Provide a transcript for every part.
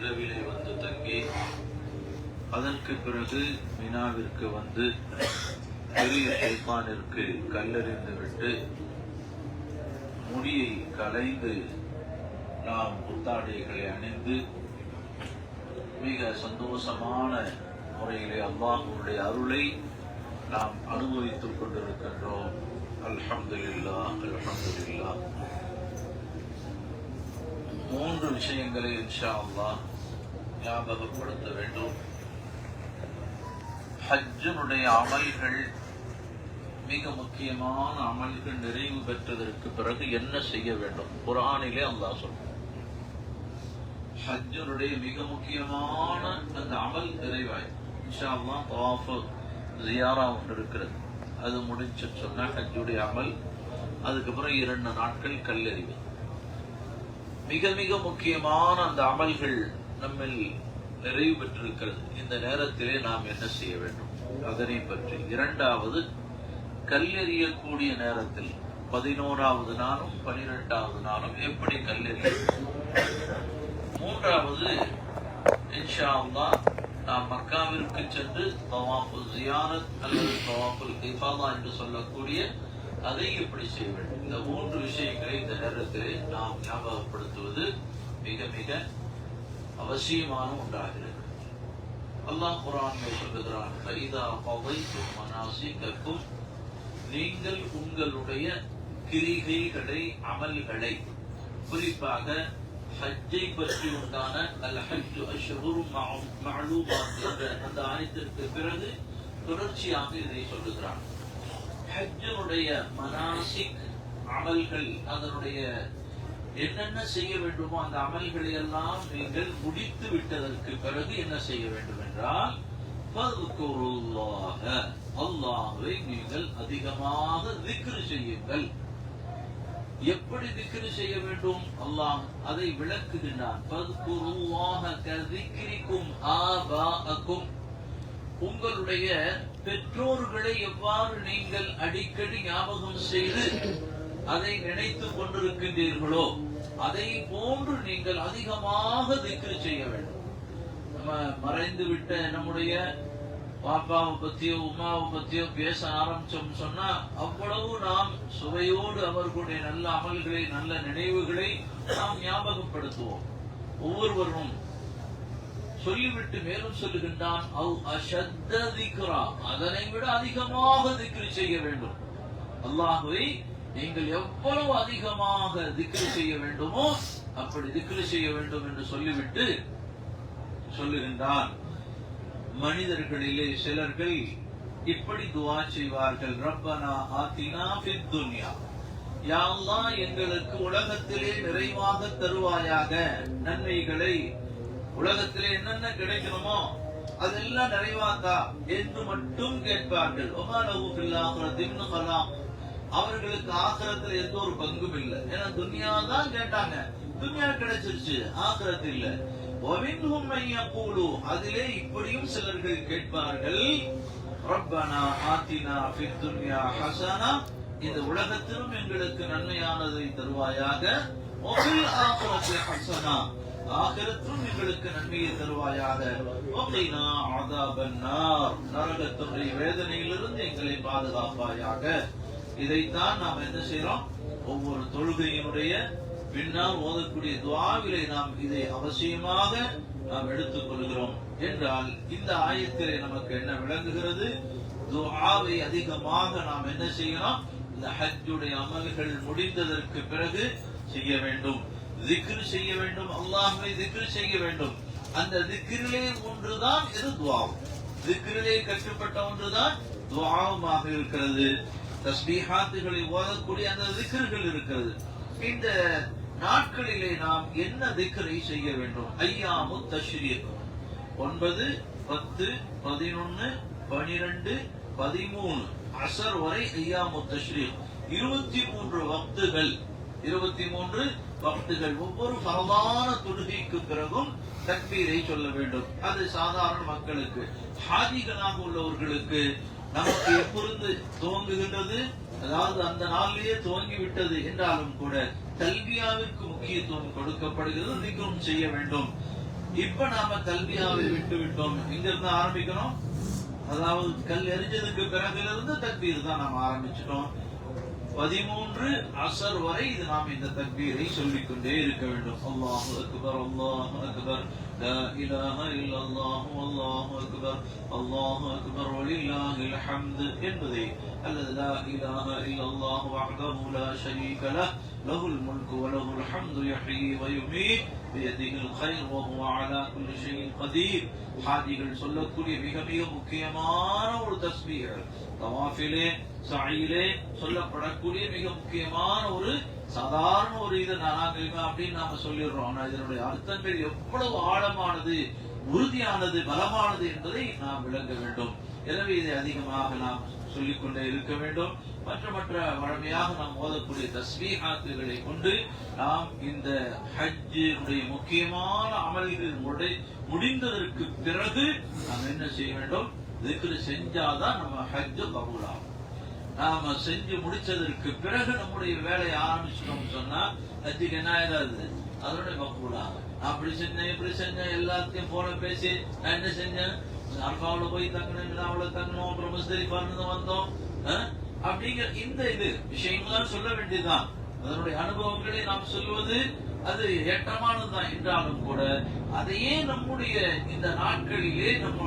இரவிலே வந்து தங்கி அதற்கு பிறகு மினாவிற்கு வந்து பெரிய ஷைத்தானிற்கு கல்லெறிந்து விட்டு முடியை கலைந்து நாம் புத்தாடைகளை அணிந்து மிக சந்தோஷமான முறையிலே அல்லாஹ்வுடைய அருளை நாம் அனுபவித்துக் கொண்டிருக்கின்றோம். அல்ஹம்துலில்லாஹ், அல்ஹம்துலில்லாஹ். 3 விஷயங்களை இன்ஷா அல்லாஹ் ஞாபகப்படுத்த வேண்டும். ஹஜ்ஜினுடைய அமல்கள் மிக முக்கியமான அமல்கள் நிறைவு பெற்றதற்கு பிறகு என்ன செய்ய வேண்டும்? குர்ஆனிலே அல்லாஹ் சொல்றான், ஹஜ்ஜினுடைய மிக முக்கியமான அந்த அமல் நிறைவாய் இன்ஷா அல்லாஹ் தவாஃப் ஜியாரா ஒன்று இருக்கிறது, அது முடிச்சு சொன்ன ஹஜ்ஜுடைய அமல். அதுக்கப்புறம் 2 நாட்கள் கல்லெறிவு. மிக மிக முக்கியமான அந்த அமல்கள் நம்மில் நிறைவு பெற்றிருக்கிறது. இந்த நேரத்திலே நாம் என்ன செய்ய வேண்டும் அதனை பற்றி. 2வது, கல்லெறியக்கூடிய நேரத்தில் 11வது நாளும் 12வது நாளும் எப்படி கல்லெறிய. 3வது, இன்ஷா அல்லாஹ் நாம் மக்காவிற்கு சென்று தவாஃபுல் ஜியாரத் அல்லது தவாஃபுல் இஃபாதா என்று சொல்லக்கூடிய அதை எப்படி செய்ய வேண்டும். இந்த 3 விஷயங்களை இந்த நேரத்தில் நாம் ஞாபகப்படுத்துவது மிக மிக அவசியமான ஒன்றாகிறது. அல்லாஹ் குர்ஆனில் சொல்லுகிறான், ஃபைதா கதைத்தும் மனாசிகக்கும், நீங்கள் உங்களுடைய கிரிகைகளை அமல்களை, குறிப்பாக ஹஜ்ஜை பற்றி உண்டான அல் ஹஜ்ஜு அஷ்ஹுரும் மஅலூமாத் என்ற அந்த ஆயத்திற்கு பிறகு தொடர்ச்சியாக இதை சொல்லுகிறான். ஹஜ்ஜினுடைய மனாசிக் அமல்கள், அதனுடைய என்னென்ன செய்ய வேண்டுமோ அந்த அமல்களை எல்லாம் நீங்கள் முடித்து விட்டதற்கு பிறகு என்ன செய்ய வேண்டும் என்றால், ஃபذ்குருல்லாஹ, அல்லாஹ்வை நீங்கள் அதிகமாக திக்ர் செய்யுங்கள். எப்படி திக்ர் செய்ய வேண்டும்? அல்லாஹ் அதை விளக்குகின்றான். ஃபذ்குருல்லாஹ கذிக்ரிக்கும் ஆபாஅக்கும், உங்களுடைய பெற்றோர்களை எவ்வாறு நீங்கள் அடிக்கடி ஞாபகம் செய்து அதை நினைத்துக் கொண்டிருக்கின்றீர்களோ அதை போன்று நீங்கள் அதிகமாக திக்ர் செய்ய வேண்டும். நம்ம மறைந்து விட்ட நம்முடைய பாப்பாவை பத்தியோ உமாவை பத்தியோ பேச ஆரம்பிச்சோம் சொன்னா அவ்வளவு நாம் சுவையோடு அவர்களுடைய நல்ல அமல்களை, நல்ல நினைவுகளை நாம் ஞாபகப்படுத்துவோம். ஒவ்வொருவரும் சொல்லிவிட்டு மேலும் சொல்லுகின்றான், அதனை விட அதிகமாக திக்ர் செய்ய வேண்டும். அல்லாஹ்வை நீங்கள் எவ்வளவு அதிகமாக திக்ர் செய்ய வேண்டுமோ அப்படி திக்ர் செய்ய வேண்டும் என்று சொல்லிவிட்டு சொல்லுகின்றான், மனிதர்களிலே சிலர்கள் இப்படி துஆ செய்வார்கள், ரப்பனா ஆத்தினா ஃபித் துன்யா, யா அல்லாஹ் எங்களுக்கு உலகத்திலே நிறைவாக தருவாயாக நன்மைகளை, உலகத்திலே என்னென்ன கிடைக்கணுமோ அதெல்லாம் நிறைவாக்கா என்று மட்டும் கேட்பார்கள். அவர்களுக்கு ஆகிரத்தில் எந்த ஒரு பங்கும் இல்லை. ஏன்னா துன்யா தான் கேட்டாங்க, துன்யா கிடைச்சிருச்சு, ஆகிரத் இல்ல. அதிலே இப்படியும் சிலர்கள் கேட்பார்கள், ரப்பனா ஆத்தினா ஃபித் துன்யா ஹஸனா, இந்த உலகத்திலும் எங்களுக்கு நன்மையானதை தருவாயாக, வஃபில் ஆகிரத்தி ஹஸனா, ஆகிரத்திலும் எங்களுக்கு நன்மையை தருவாயாக, வகைனா அஸாபன் நார், நரகத்துடைய வேதனையிலிருந்து எங்களை பாதுகாப்பாயாக. இதைத்தான் நாம் என்ன செய்யறோம்? ஒவ்வொரு தொழுகையினுடைய பின்னால் ஓதக்கூடிய துஆவிலே நாம் இதை அவசியமாக நாம் எடுத்துக் கொள்கிறோம். என்றால் இந்த ஆயத்திலே நமக்கு என்ன விளங்குகிறது? துஆவை அதிகமாக நாம் என்ன செய்யணும்? இந்த ஹஜ்ஜுடைய அமல்கள் முடிந்ததற்கு பிறகு செய்ய வேண்டும். திக்ர் செய்ய வேண்டும், அல்லாஹ்வை திக்ர் செய்ய வேண்டும். அந்த திக்ரிலே ஒன்றுதான் இது துஆவும். திக்ரிலே கட்டுப்பட்ட ஒன்றுதான் துஆவுமாக இருக்கிறது. தஸ்பீஹாத்துகளை ஓதக்கூடிய அந்த திக்ர்கள் இருக்கிறது. இந்த நாட்களிலே நாம் என்ன திக்ரை செய்ய வேண்டும்? ஐயாமு தஷ்ரீக் 9, 10, 11, 12, 13 அஸர் வரை ஐயாமு தஷ்ரீக் 23 வக்துகள். 23 வக்துகள். ஒவ்வொரு ஃபர்தான தொழுகைக்கு பிறகும் தக்பீரை சொல்ல வேண்டும். அது சாதாரண மக்களுக்கு. ஹாஜிகளாக உள்ளவர்களுக்கு நமக்கு எப்பொழுது துவங்குகின்றது, அதாவது அந்த நாளிலேயே துவங்கி விட்டது என்றாலும் கூட தல்பியாவிற்கு முக்கியத்துவம் கொடுக்கப்படுகிறது. திக்ரும் செய்ய வேண்டும். இப்ப நாம தல்பியாவை விட்டு விட்டோம். இங்க இருந்து ஆரம்பிக்கணும். அதாவது கல் எரிஞ்சதுக்கு பிறகிலிருந்து தக்பீர் தான் நாம் ஆரம்பிச்சிட்டோம். 13 அசர் வரை இது நாம் இந்த தக்பீரை சொல்லிக்கொண்டே இருக்க வேண்டும். அல்லாஹு அக்பர், அல்லாஹு அக்பர், லா இலாஹ இல்லல்லாஹு, அல்லாஹு அக்பர், அல்லாஹு அக்பர், வலில்லாஹில் ஹம்து என்பதை, அல்லது லா இலாஹ இல்லல்லாஹு வஹ்தஹு லா ஷரீக லஹ், லஹுல் முல்கு வ லஹுல் ஹம்து யுஹ்யி வ யுமீத் பியதிஹில் கைர் வ ஹுவ அலா குல்லி ஷைஇன் கதீர். ஹாஜிகள் சொல்லக்கூடிய மிக மிக முக்கியமான ஒரு தஸ்பீஹ், தவாஃபிலே சஈலே சொல்லப்படக்கூடிய மிக முக்கியமான ஒரு சாதாரண ஒரு இது நாங்கள் அப்படின்னு நாம சொல்லிடுறோம். ஆனா இதனுடைய அர்த்தங்கள் எவ்வளவு ஆழமானது, உறுதியானது, பலமானது என்பதை நாம் விளங்க வேண்டும். எனவே இதை அதிகமாக நாம் சொல்லிக்கொண்டே இருக்க வேண்டும். மற்ற வழமையாக நாம் ஓதக்கூடிய தஸ்பீஹாத்துகளை கொண்டு நாம் இந்த ஹஜ்ஜுடைய முக்கியமான அமல்கள் முடிந்ததற்கு பிறகு நாம் என்ன செய்ய வேண்டும்? திக்ர் செஞ்சாதான் நம்ம ஹஜ்ஜு கபூலாகும். நாம செஞ்சு முடிச்சதற்கு பிறகு நம்முடைய வேலையை ஆரம்பிச்சிட்டோம் சொன்னா ஹஜ்ஜுக்கு என்ன ஆயிடாது, அதனுடைய கபூலாகும். அப்படி செஞ்சேன் இப்படி செஞ்சேன் எல்லாத்தையும் போன பேசி நான் என்ன செஞ்சேன், அரபாவுல போய் தங்கணும், மினாவுல தங்கணும், அப்புறம் முஸ்தலிஃபால வந்தோம் அப்படிங்கிற இந்த இது விஷயங்கள்லாம் சொல்ல வேண்டியதுதான். அதனுடைய அனுபவங்களை நாம் சொல்வது அது ஏற்றமானதுதான் என்றாலும் கூட அதையே நம்முடைய இந்த நாட்களிலே நம்ம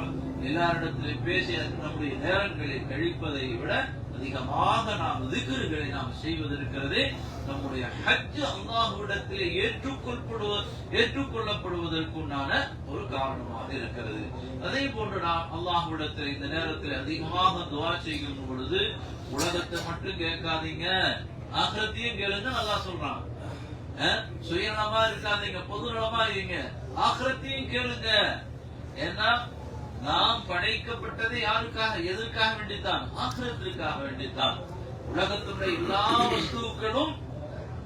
எல்லாரிடத்திலும் பேசி நம்முடைய நேரங்களை கழிப்பதை விட அதிகமாக நாம் திக்ருகளை நாம் செய்வதற்கிறதே நம்முடைய ஹஜ் அல்லாஹ்விடத்திலே ஏற்றுக்கொள்ளப்படுவதற்குண்டான ஒரு காரணமாக இருக்கிறது. அதே போன்று நாம் அல்லாஹ்விடத்தில் இந்த நேரத்தில் அதிகமாக துஆ செய்யும் பொழுது உலகத்தை மட்டும் கேட்காதீங்க, ஆகிரத்தையும் கேளுங்க. நல்லா சொல்றான், சுயநலமா இருக்காதீங்க, பொதுநலமா இருங்க, ஆகிரத்தையும் கேளுங்க. ஏன்னா நாம் படைக்கப்பட்டது யாருக்காக, எதற்காக வேண்டித்தான்? ஆகிரத்திற்காக வேண்டித்தான். உலகத்துடைய எல்லா வஸ்துக்களும்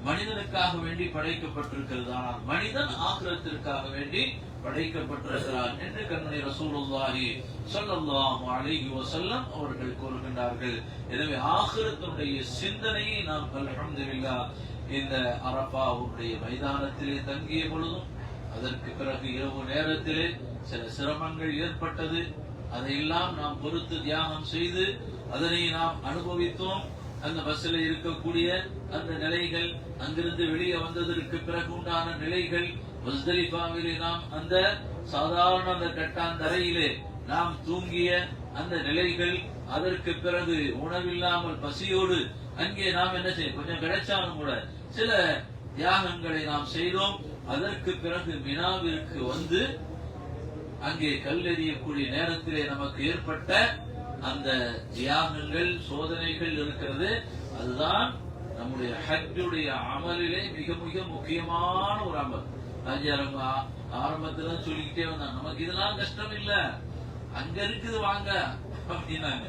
மனிதனுக்காக வேண்டி படைக்கப்பட்டிருக்கிறது. ஆனால் மனிதன் ஆகிரத்திற்காக வேண்டி படைக்கப்பட்டிருக்கிறார் என்று கண்மணி ரசூலுல்லாஹி ஸல்லல்லாஹு அலைஹி வஸல்லம் அவர்கள் கூறுகின்றார்கள். எனவே ஆகிரத்துடைய சிந்தனையை நாம் அல்ஹம்துலில்லாஹ் இந்த அரஃபாவுடைய மைதானத்திலே தங்கிய பொழுதும் அதற்கு பிறகு இரவு நேரத்திலே சில சிரமங்கள் ஏற்பட்டது. அதையெல்லாம் நாம் பொறுத்து தியாகம் செய்து அதனை நாம் அனுபவித்தோம். அந்த பஸ்ல இருக்கக்கூடிய அந்த நிலைகள், அங்கிருந்து வெளியே வந்ததற்கு பிறகு உண்டான நிலைகள், முஸ்தலிஃபாவிலே நாம் அந்த சாதாரண அந்த கட்டாந்தரையிலே நாம் தூங்கிய அந்த நிலைகள், அதற்கு பிறகு உணவில்லாமல் பசியோடு அங்கே நாம் என்ன செய்ய கொஞ்சம் கிடைச்சாலும் கூட சில தியாகங்களை நாம் செய்தோம். அதற்கு பிறகு மினாவிற்கு வந்து அங்கே கல்லெறியக்கூடிய நேரத்திலே நமக்கு ஏற்பட்ட அந்த தியாகங்கள், சோதனைகள் இருக்கிறது. அதுதான் நம்முடைய ஹஜ்ஜுடைய அமலிலே மிக மிக முக்கியமான ஒரு அமல். ஆரம்பத்துல சொல்லிக்கிட்டே வந்தாங்க, நமக்கு இதெல்லாம் கஷ்டம் இல்ல, அங்க இருக்குது வாங்க அப்படின்னாங்க.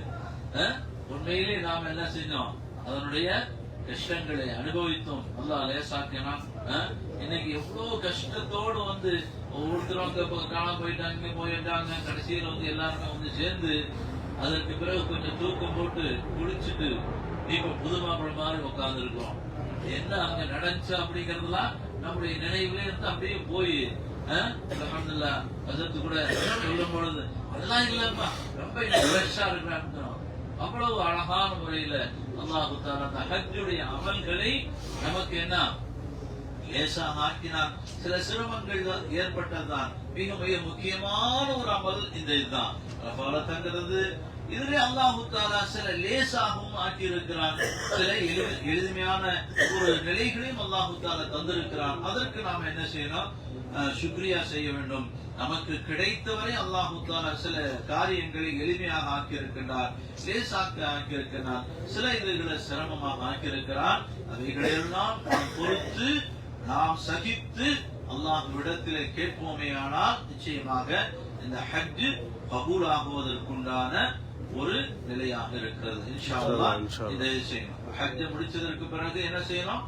உண்மையிலே நாம் என்ன செஞ்சோம்? அதனுடைய கஷ்டங்களை அனுபவித்தோம். அல்லாஹ் லேசாக்கினான். இன்னைக்கு எவ்வளவு கஷ்டத்தோடு வந்து ஒவ்வொருத்தரும் காணாம போயிட்டாங்க, போயிட்டாங்க. கடைசியில் வந்து எல்லாருமே வந்து சேர்ந்து அதற்கு பிறகு கொஞ்சம் தூக்கம் போட்டு குளிச்சுட்டு இப்ப புது மாப்பிள்ளை மாதிரி உட்கார்ந்து இருக்கோம். என்ன அங்க நடந்துச்சு அப்படிங்கறதுலாம் நம்முடைய நினைவுல இருந்து அப்படியே போய் அல்ஹம்துலில்லாஹ் அதற்கு கூட சொல்லும் பொழுது அதெல்லாம் இல்லம்மா ரொம்ப ஃப்ரெஷ்ஷா இருக்கிறாங்க. அவ்வளவு அழகான முறையில அல்லாஹ் தஆலா அந்த ஹஜ்ஜுடைய அமல்களை நமக்கு என்ன லேசாக ஆக்கினார். சில சிரமங்கள் ஏற்பட்டதுதான். மிக மிக முக்கியமான ஒரு அமல் இந்த இதுதான், அரஃபால தங்குறது. இதுல அல்லாஹ் தஆலா சில லேசாகவும் ஆக்கியிருக்கிறான், சில எளிமையான ஒரு நிலைகளையும் அல்லாஹ் தஆலா தந்திருக்கிறான். அதற்கு நாம் என்ன செய்யணும்? சுக்ரியா செய்ய வேண்டும். நமக்கு கிடைத்தவரை அல்லாஹ் தஆலா சில காரியங்களை எளிமையாக ஆக்கியிருக்கின்றார், லேசாக ஆக்கியிருக்கிறார், சில இதுகளை சிரமமாக ஆக்கியிருக்கிறார். அவைகளெல்லாம் பொறுத்து நாம் சகித்து அல்லாஹ்விடத்திலே கேட்போமே ஆனால் நிச்சயமாக இந்த ஹஜ் கபூல் ஆகுவதற்குண்டான ஒரு நிலையாக இருக்கிறது. இன்ஷா அல்லாஹ் இதை செய்யணும். ஹஜ் முடிச்சதற்கு பிறகு என்ன செய்யணும்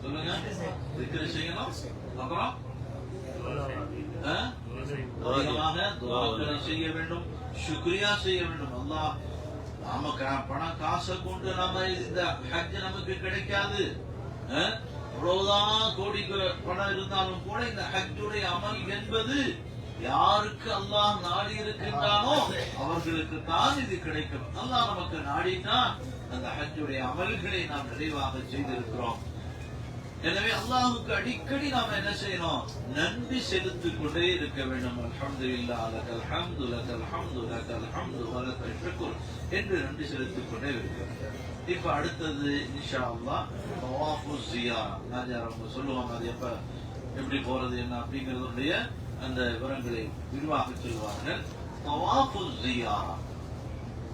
சொல்லுங்க? திக்ர் செய்யணும். அப்புறம் அதிகமாக துஆக்களை செய்ய வேண்டும், சுக்ரியா செய்ய வேண்டும். அல்லாஹ் நாம பண காசை கொண்டு நாம இந்த ஹஜ் நமக்கு கிடைக்காது. எவ்வளவுதான் கோடி பணம் இருந்தாலும் கூட இந்த ஹஜ்ஜுடைய அமல் என்பது யாருக்கு அல்லாஹ் நாடி இருக்கின்றானோ அவர்களுக்கு தான் இது கிடைக்கும். அல்லாஹ் நமக்கு நாடினா அந்த ஹஜ்ஜுடைய அமல்களை நாம் நிறைவாக செய்திருக்கிறோம். எனவே அல்லாஹுக்கு அடிக்கடி நாம் என்ன செய்யணும்? நன்றி செலுத்திக் கொண்டே இருக்க வேண்டும். அல்ஹம்துலில்லாஹ் லக்கல் ஹம்து லக்கல் ஹம்து லக்கல் ஹம்து வலக்கல் ஷுக்ர் என்று நன்றி செலுத்திக் கொண்டே இருக்கிறோம். இப்ப அடுத்தது இன்ஷா அல்லாஹ் தவாஃபு ஸியாரா. நாஜாரங்க சொல்லுவாங்க அது எப்படி போறது என்ன அப்படிங்கறதுடைய அந்த விவரங்களை விரிவாக சொல்வார்கள். தவாஃபு ஸியாரா.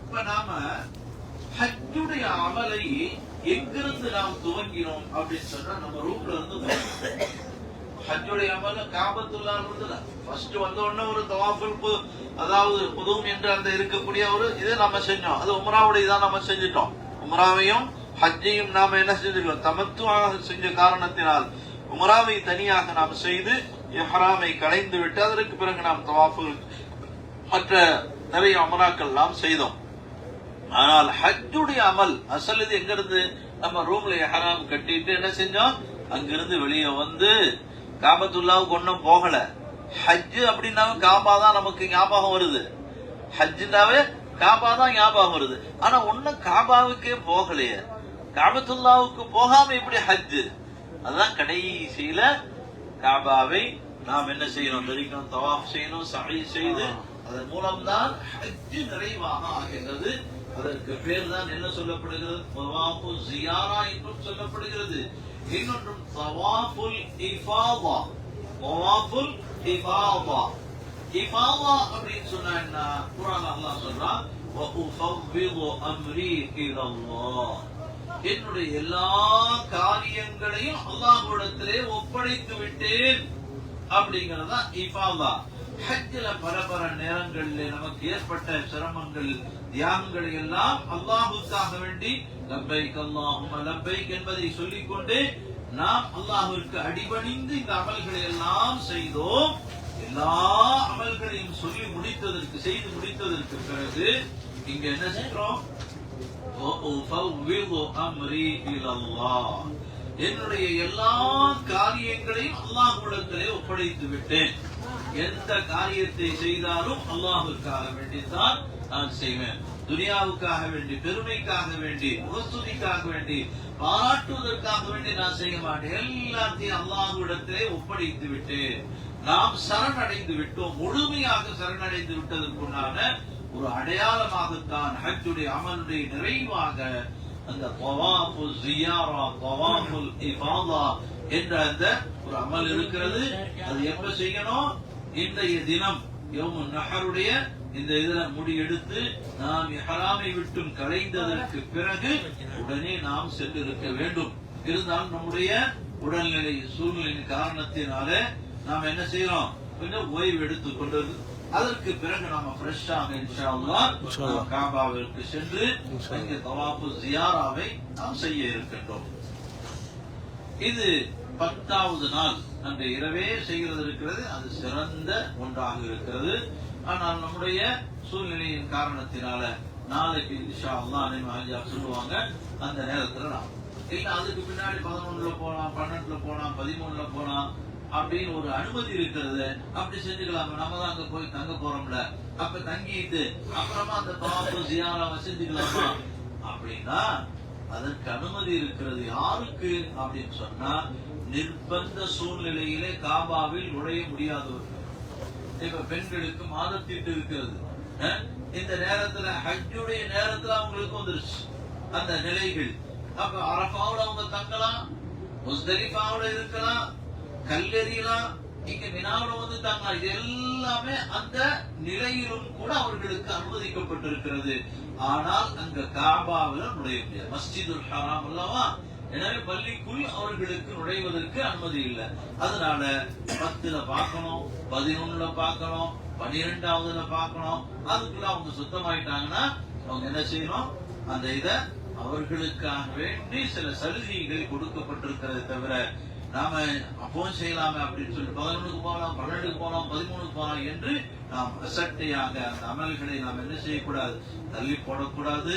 இப்ப நாம ஹஜ்ஜுடைய அமலை எங்கிருந்து நாம் துவங்கினோம் அப்படின்னு சொன்னா நம்ம ரூம்ல இருந்து ஹஜ்ஜுடைய அமல காபத்துல்லா இருந்ததுல ஃபர்ஸ்ட் வந்த உடனே ஒரு தவாஃபுல் அதாவது புதும் என்று அந்த இருக்கக்கூடிய ஒரு இதை நம்ம செஞ்சோம். அது உம்ராவுடைய தான் நம்ம செஞ்சிட்டோம். உம்ராவையும் ஹஜ்ஜையும் நாம என்ன செஞ்சிருக்கோம்? தமத்துவாக செஞ்ச காரணத்தினால் உம்ராவை தனியாக நாம் செய்து இஹ்ராமை களைந்து விட்டு அதற்கு பிறகு நாம் தவாஃபுல் மற்ற நிறைய உம்ராக்கள் நாம் செய்தோம். ஆனால் ஹஜ்ஜுடைய அமல் அசல் இது எங்க இருந்து? நம்ம ரூம்ல இஹ்ராம் கட்டிட்டு என்ன செஞ்சோம்? அங்கிருந்து வெளியே வந்து காபத்துல்லாவுக்கு ஒன்னும் போகல. ஹஜ் அப்படின்னாவே காபா தான் நமக்கு ஞாபகம் வருது. ஹஜ்னாவே காபா தான் ஞாபகம் வருது. ஆனா ஒன்னும் காபாவுக்கே போகலையே. காபத்துல்லாவுக்கு போகாம இப்படி ஹஜ்? அதுதான் கடைசியில காபாவை நாம் என்ன செய்யணும்? தெரிவிக்கணும், தவாஃப் செய்யணும், சஹீ செய்து அதன் மூலம்தான் ஹஜ் நிறைவாக ஆகின்றது. அதற்கு பேர் தான் என்ன சொல்லப்படுகிறது? தவாஃபு ஸியாரா என்றும் சொல்லப்படுகிறது. இன்னொன்றும் தவாஃபுல் இஃபாதா. தவாஃபுல் இஃபாதா. இஃபாதா அப்படின்னு சொன்னா என்ன? குர்ஆன்ல அல்லாஹ் சொல்றான், வ உஃபவ்விது அம்ரி இலல்லாஹ். என்னுடைய எல்லா காரியங்களையும் அல்லாஹ்விடத்திலே ஒப்படைத்து விட்டேன் அப்படிங்கறதா இஃபாதா. ஹஜ்ஜில பல நேரங்களில் நமக்கு ஏற்பட்ட சிரமங்கள் தியாகங்களை எல்லாம் அல்லாஹுக்காக வேண்டி லப்பைக் அல்லாஹும்ம லப்பைக் என்பதை சொல்லிக்கொண்டு நாம் அல்லாஹ்விற்கு அடிபணிந்து இந்த அமல்களை எல்லாம் செய்தோம். எல்லா அமல்களையும் சொல்லி முடித்ததற்கு செய்து முடித்ததற்கு பிறகு இங்க என்ன செய்கிறோம்? என்னுடைய எல்லா காரியங்களையும் அல்லாஹ்விடத்திலே ஒப்படைத்து விட்டேன். எந்த காரியத்தை செய்தாலும் அல்லாஹ்வுக்காக வேண்டித்தான் நான் செய்வேன். துனியாவுக்காக வேண்டி, பெருமைக்காக வேண்டி, முகஸ்துதிக்காக வேண்டி, பாராட்டுவதற்காக வேண்டி நான் செய்ய மாட்டேன். எல்லாத்தையும் அல்லாஹ்விடத்திலே ஒப்படைத்து விட்டேன். நாம் சரணடைந்து விட்டோம். முழுமையாக சரணடைந்து விட்டதற்குண்டான ஒரு அடையாளமாகத்தான் ஹஜ்ஜுடைய அமலுடைய நிறைவாக அந்த தவாஃபு ஸியாரா, தவாஃபுல் இஃபாதா என்ற அந்த ஒரு அமல் இருக்கிறது. அது எப்ப செய்யணும்? இன்றைய தினம் யௌமுன் நஹருடைய இந்த இதுல முடி எடுத்து நாம் இஹ்ராமை விட்டும் களைந்ததற்கு பிறகு உடனே நாம் சென்றிருக்க வேண்டும். இருந்தாலும் நம்முடைய உடல்நிலை சூழ்நிலையின் காரணத்தினால நாம் என்ன செய்யறோம்? கொஞ்சம் ஓய்வு எடுத்துக் கொண்டது. அதற்கு பிறகு நாம ஃப்ரெஷ்ஷாக இன்ஷா அல்லாஹ் காபாவிற்கு சென்று அங்கே தவாஃபு ஸியாராவை நாம் செய்ய இருக்கின்றோம். இது 10வது நாள் அன்று இரவே செய்கிறது இருக்கிறது. அது சிறந்த ஒன்றாக இருக்கிறது. ஆனால் நம்முடைய சூழ்நிலையின் காரணத்தினால நாளைக்கு இன்ஷா அல்லாஹ் சொல்லுவாங்க அந்த நேரத்துல நாம் இல்ல அதுக்கு பின்னாடி 11ல போலாம், 12ல போலாம், 13ல போலாம் அப்படின்னு ஒரு அனுமதி இருக்கிறது. அப்படி செஞ்சுக்கலாம். நம்ம தான் அங்க போய் தங்க போறோம்ல, அப்ப தங்கிட்டு அப்புறமா அந்த தவாஃபு ஸியாராவை செஞ்சுக்கலாமா அப்படின்னா அதற்கு அனுமதி இருக்கிறது. யாருக்கு அப்படின்னு சொன்னா நிர்பந்த சூழ்நிலையிலே காபாவில் நுழைய முடியாதவர்கள். இப்ப பெண்களுக்கு மாதத்தீட்டு இருக்கிறது. இந்த நேரத்துல ஹஜ்ஜுடைய நேரத்துல அவங்களுக்கு வந்துருச்சு அந்த நிலைகள். அப்ப அரஃபாவுல அவங்க தங்கலாம், முஸ்தலிஃபாவுல இருக்கலாம், கல்லெறியலாம், இங்க மினாவுல வந்து தங்கலாம். இது எல்லாமே அந்த நிலையிலும் கூட அவர்களுக்கு அனுமதிக்கப்பட்டிருக்கிறது. ஆனால் அங்க காபாவில நுழைய முடியாது. மஸ்ஜிதுல் ஹராம் அல்லவா, எனவே பள்ளிக்குள் அவர்களுக்கு நுழைவதற்கு அனுமதி இல்லை. அதனால 10ல பார்க்கணும், 11ல பார்க்கணும், 12வதுல பார்க்கணும். அதுக்குள்ள அவங்க சுத்தமாயிட்டாங்கன்னா அவங்க என்ன செய்யணும்? அந்த இத அவர்களுக்காக வேண்டி சில சலுகைகள் கொடுக்கப்பட்டிருக்கிறத தவிர நாம அப்பவும் செய்யலாமே அப்படின்னு சொல்லி 11க்கு போகலாம், 12க்கு போகலாம், 13க்கு போகலாம் என்று நாம் அசட்டையாக அந்த அமல்களை நாம் என்ன செய்யக்கூடாது, தள்ளி போடக்கூடாது.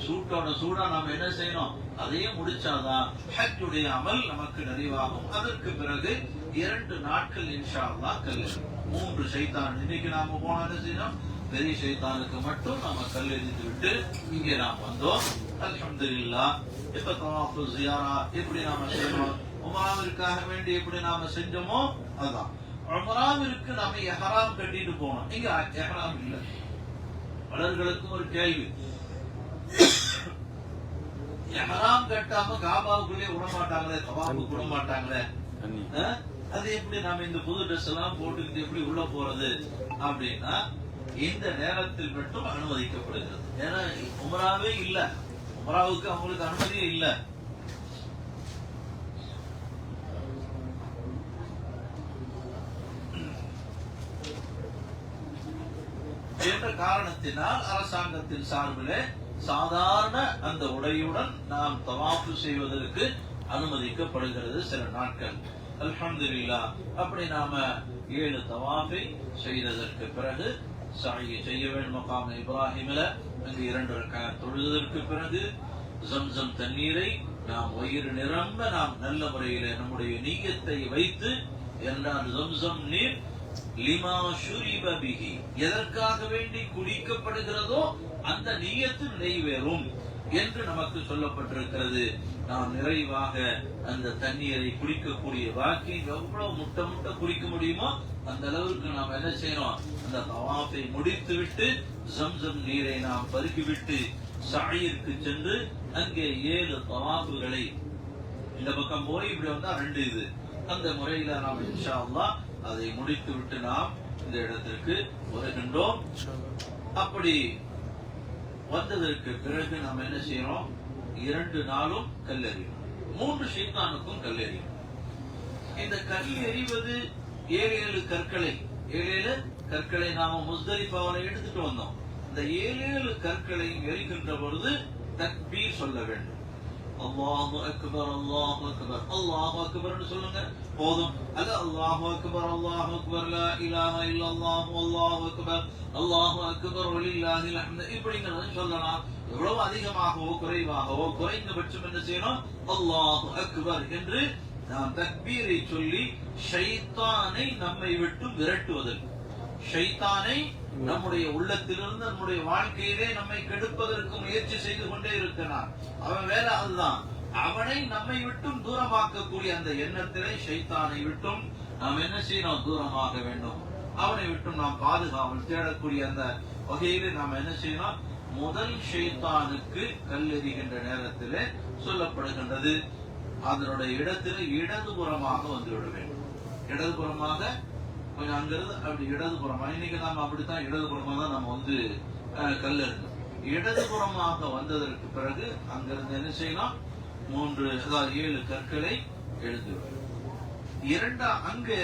சூட்டோட சூடா நாம என்ன செய்யணும், அதையே முடிச்சாதான் ஹஜ்ஜுடைய அமல் நமக்கு நிறைவாகும். அதற்கு பிறகு 2 நாட்கள் இன்ஷா அல்லாஹ் கல்லெறி. 3 ஷைத்தான் இன்னைக்கு நாம போனா என்ன செய்யணும், பெரிய ஷைத்தானுக்கு மட்டும் நாம கல்லெறிந்து விட்டு இங்கே நாம் வந்தோம். அல்ஹம்துலில்லாஹ். இப்ப தவாஃப் ஜியாரா எப்படி நாம செய்யணும், உம்ராவிற்காக வேண்டி எப்படி நாம செஞ்சோமோ அதான். உம்ராவிற்கு நாம இஹ்ராம் கட்டிட்டு போனோம், இங்க இஹ்ராம் இல்ல. பலர்களுக்கும் ஒரு கேள்வி, இஹ்ராம் கட்டாம காபாவுக்குள்ளே விட மாட்டாங்களே, தவாஃபுக்கு விட மாட்டாங்களே, அது எப்படி நாம இந்த புது ட்ரெஸ் எல்லாம் போட்டுக்கிட்டு எப்படி உள்ள போறது அப்படின்னா, இந்த நேரத்தில் மட்டும் அனுமதிக்கப்படுகிறது. ஏன்னா உம்ராவே இல்ல, உம்ராவுக்கு அவங்களுக்கு அனுமதியே இல்ல. என்ற காரணத்தினால் அரசாங்கத்தின் சார்பிலே சாதாரண அந்த உடையுடன் நாம் தவாஃப் செய்வதற்கு அனுமதிக்கப்படுகிறது சில நாட்கள். அல்ஹம்துலில்லாஹ். அப்படி நாம 7 தவாஃபை செய்ததற்கு பிறகு சஅய் செய்ய வேண்டும். மகாம் இப்ராஹிமில அங்கு 2 ரக்அத் தொழுததற்கு பிறகு ஜம்சம் தண்ணீரை நாம் வயிறு நிரம்ப நாம் நல்ல முறையிலே நம்முடைய நிய்யத்தை வைத்து, என்றால் ஜம்சம் நீர் லிமா ஷுரிப பிஹி, எதற்காக வேண்டி குடிக்கப்படுகிறதோ அந்த நிய்யத்து நிறைவேறும் என்று நமக்கு சொல்லப்பட்டிருக்கிறது. நாம் நிறைவாக அந்த தண்ணீரை குடிக்கக்கூடிய வாக்கியம் எவ்வளவு முட்டை குடிக்க முடியுமோ அந்த அளவுக்கு நாம் என்ன செய்யணும், அந்த தவாஃபை முடித்து விட்டு ஜம்சம் நீரை நாம் பருகிவிட்டு சஅயிற்கு சென்று அங்கே 7 தவாஃபுகளை இந்த பக்கம் போய் இப்படி வந்தா 2 இது, அந்த முறையில நாம் இன்ஷா அல்லாஹ் அதை முடித்து விட்டு நாம் இந்த இடத்திற்கு வருகின்றோம். அப்படி வந்ததற்கு பிறகு நாம் என்ன செய்யறோம், 2 நாளும் கல்லெறியும். 3 ஷைத்தானுக்கும் கல்லெறியும். இந்த கல் எறிவது 7 கற்களை, 7 கற்களை நாம முஸ்தலிஃபாவில எடுத்துட்டு வந்தோம். இந்த 7 கற்களையும் எரிகின்ற பொழுது தக்பீர் சொல்ல வேண்டும். அல்லாஹு அக்பர், அல்லாஹு அக்பர், அல்லாஹு அக்பர்னு சொல்லுங்க போதும். அல்ல அல்லாஹு அக்பர், அல்லாஹு அக்பர், லா இலாஹ இல்லல்லாஹு, அல்லாஹு அக்பர், அல்லாஹு அக்பர் வலில்லாஹில் ஹம்து இப்படிங்கறத சொல்லலாம். எவ்வளவு அதிகமாகவோ குறைவாகவோ குறைந்தபட்சம் என்ன செய்யணும், அல்லாஹு அக்பர் என்று நாம் தக்பீரை சொல்லி ஷைத்தானை நம்மை விட்டு விரட்டுவதற்கு, ஷைத்தானை நம்முடைய உள்ளத்திலிருந்து நம்முடைய வாழ்க்கையிலே நம்மை கெடுப்பதற்கு முயற்சி செய்து கொண்டே இருக்கிறான். அவன் வேலை அதுதான். அவனை நம்மை விட்டும் தூரமாக்கக்கூடிய அந்த எண்ணத்திலே ஷைத்தானை விட்டும் நாம் என்ன செய்யணும், தூரமாக வேண்டும். அவனை விட்டும் நாம் பாதுகாவல் தேடக்கூடிய அந்த வகையிலே நாம் என்ன செய்யணும், முதல் ஷைத்தானுக்கு கல்லெறிகின்ற நேரத்திலே சொல்லப்படுகின்றது, அதனுடைய இடத்திலே இடதுபுறமாக வந்துவிட வேண்டும். இடதுபுறமாக கொஞ்சம் அங்கிருந்து அப்படி இடதுபுறமா, இன்னைக்கு நாம அப்படித்தான் இடதுபுறமா தான் நம்ம வந்து கல்லெறிஞ்சோம். இடதுபுறமாக வந்ததற்கு பிறகு அங்கிருந்து என்ன செய்யலாம், 7 கற்களை எழுந்துவிடும். அங்கு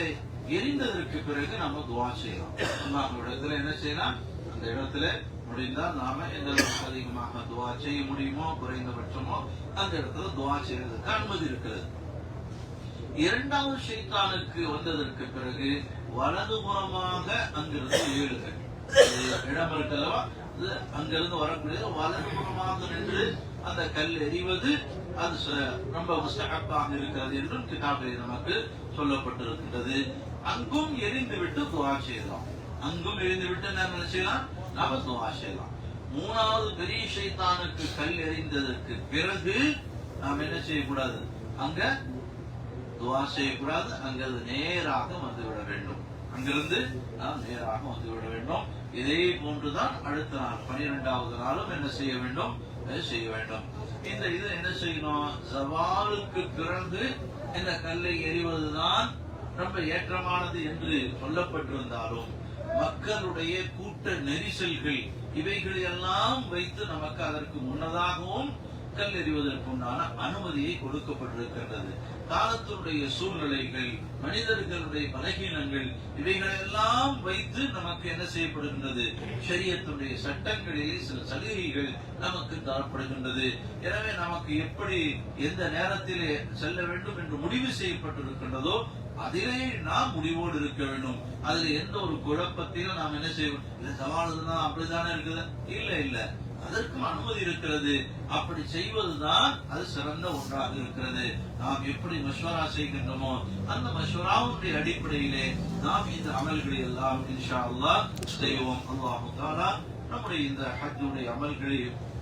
எரிந்ததற்கு பிறகு நம்ம துவா செய்யலாம். இடத்துல என்ன செய்யலாம், அந்த இடத்துல முடிந்தால் நாம எந்த அளவுக்கு அதிகமாக துவா செய்ய முடியுமோ, குறைந்தபட்சமோ அந்த இடத்துல துவா செய்யறதுக்கு அனுமதி இருக்கிறது. 2வது ஷைத்தானுக்கு வந்ததற்கு பிறகு வலதுபுறமாக அங்கிருந்து 7 இடம் இருக்கல்லவா, அங்கிருந்து வரக்கூடிய வலதுபுறமாக நின்று அந்த கல் எறிவது அது ரொம்ப முஸ்தஹப்பாக இருக்கிறது என்றும் கிதாபிலே நமக்கு சொல்லப்பட்டிருக்கின்றது. அங்கும் எரிந்து விட்டு துவா செய்யலாம். அங்கும் எரிந்து விட்டு என்ன செய்யலாம், நாம துவா செய்யலாம். 3வது பெரிய ஷைத்தானுக்கு கல் எறிந்ததற்கு பிறகு நாம் என்ன செய்யக்கூடாது, அங்க துவா செய்யக்கூடாது. அங்கிருந்து நேராக வந்துவிட வேண்டும். அங்கிருந்து நாம் நேராக வந்துவிட வேண்டும். இதே போன்றுதான் அடுத்த நாள் 12வது நாளும் என்ன செய்ய வேண்டும், செய்ய வேண்டும். இந்த இது என்ன செய்யணும், ஜவாலுக்கு பிறகு இந்த கல்லை எறிவதுதான் ரொம்ப ஏற்றமானது என்று சொல்லப்பட்டிருந்தாலும் மக்களுடைய கூட்ட நெரிசல்கள் இவைகளை எல்லாம் வைத்து நமக்கு அதற்கு முன்னதாகவும் கல் எறிவதற்குண்டான அனுமதியை கொடுக்கப்பட்டிருக்கின்றது. காலத்தினுடைய சூழ்நிலைகள், மனிதர்களுடைய பலகீனங்கள், இவைகளெல்லாம் வைத்து நமக்கு என்ன செய்யப்படுகின்றது? ஷரியத்துடைய சட்டங்களிலே சில சலுகைகள் நமக்கு தரப்படுகின்றது. எனவே நமக்கு எப்படி எந்த நேரத்திலே செல்ல வேண்டும் என்று முடிவு செய்யப்பட்டிருக்கின்றதோ அதிலே நாம் முடிவோடு இருக்க வேண்டும். அதுல எந்த ஒரு குழப்பத்தையும் நாம் என்ன செய்வோம்? இல்ல சவாலுதான் அப்படித்தானே இருக்குது, இல்ல இல்ல, அதற்கும் அனுமதி இருக்கிறது. அப்படி செய்வதுதான் அது சிறந்த ஒன்றாக இருக்கிறது. நாம் எப்படி மஷ்வரா செய்கின்றோமோ அந்த மஷ்வராவுடைய அடிப்படையிலே நாம் இந்த அமல்களை எல்லாம் இன்ஷா அல்லாஹ் செய்வோம். அல்லாஹு தஆலா நம்முடைய இந்த ஹஜ்ஜுடைய அமல்களை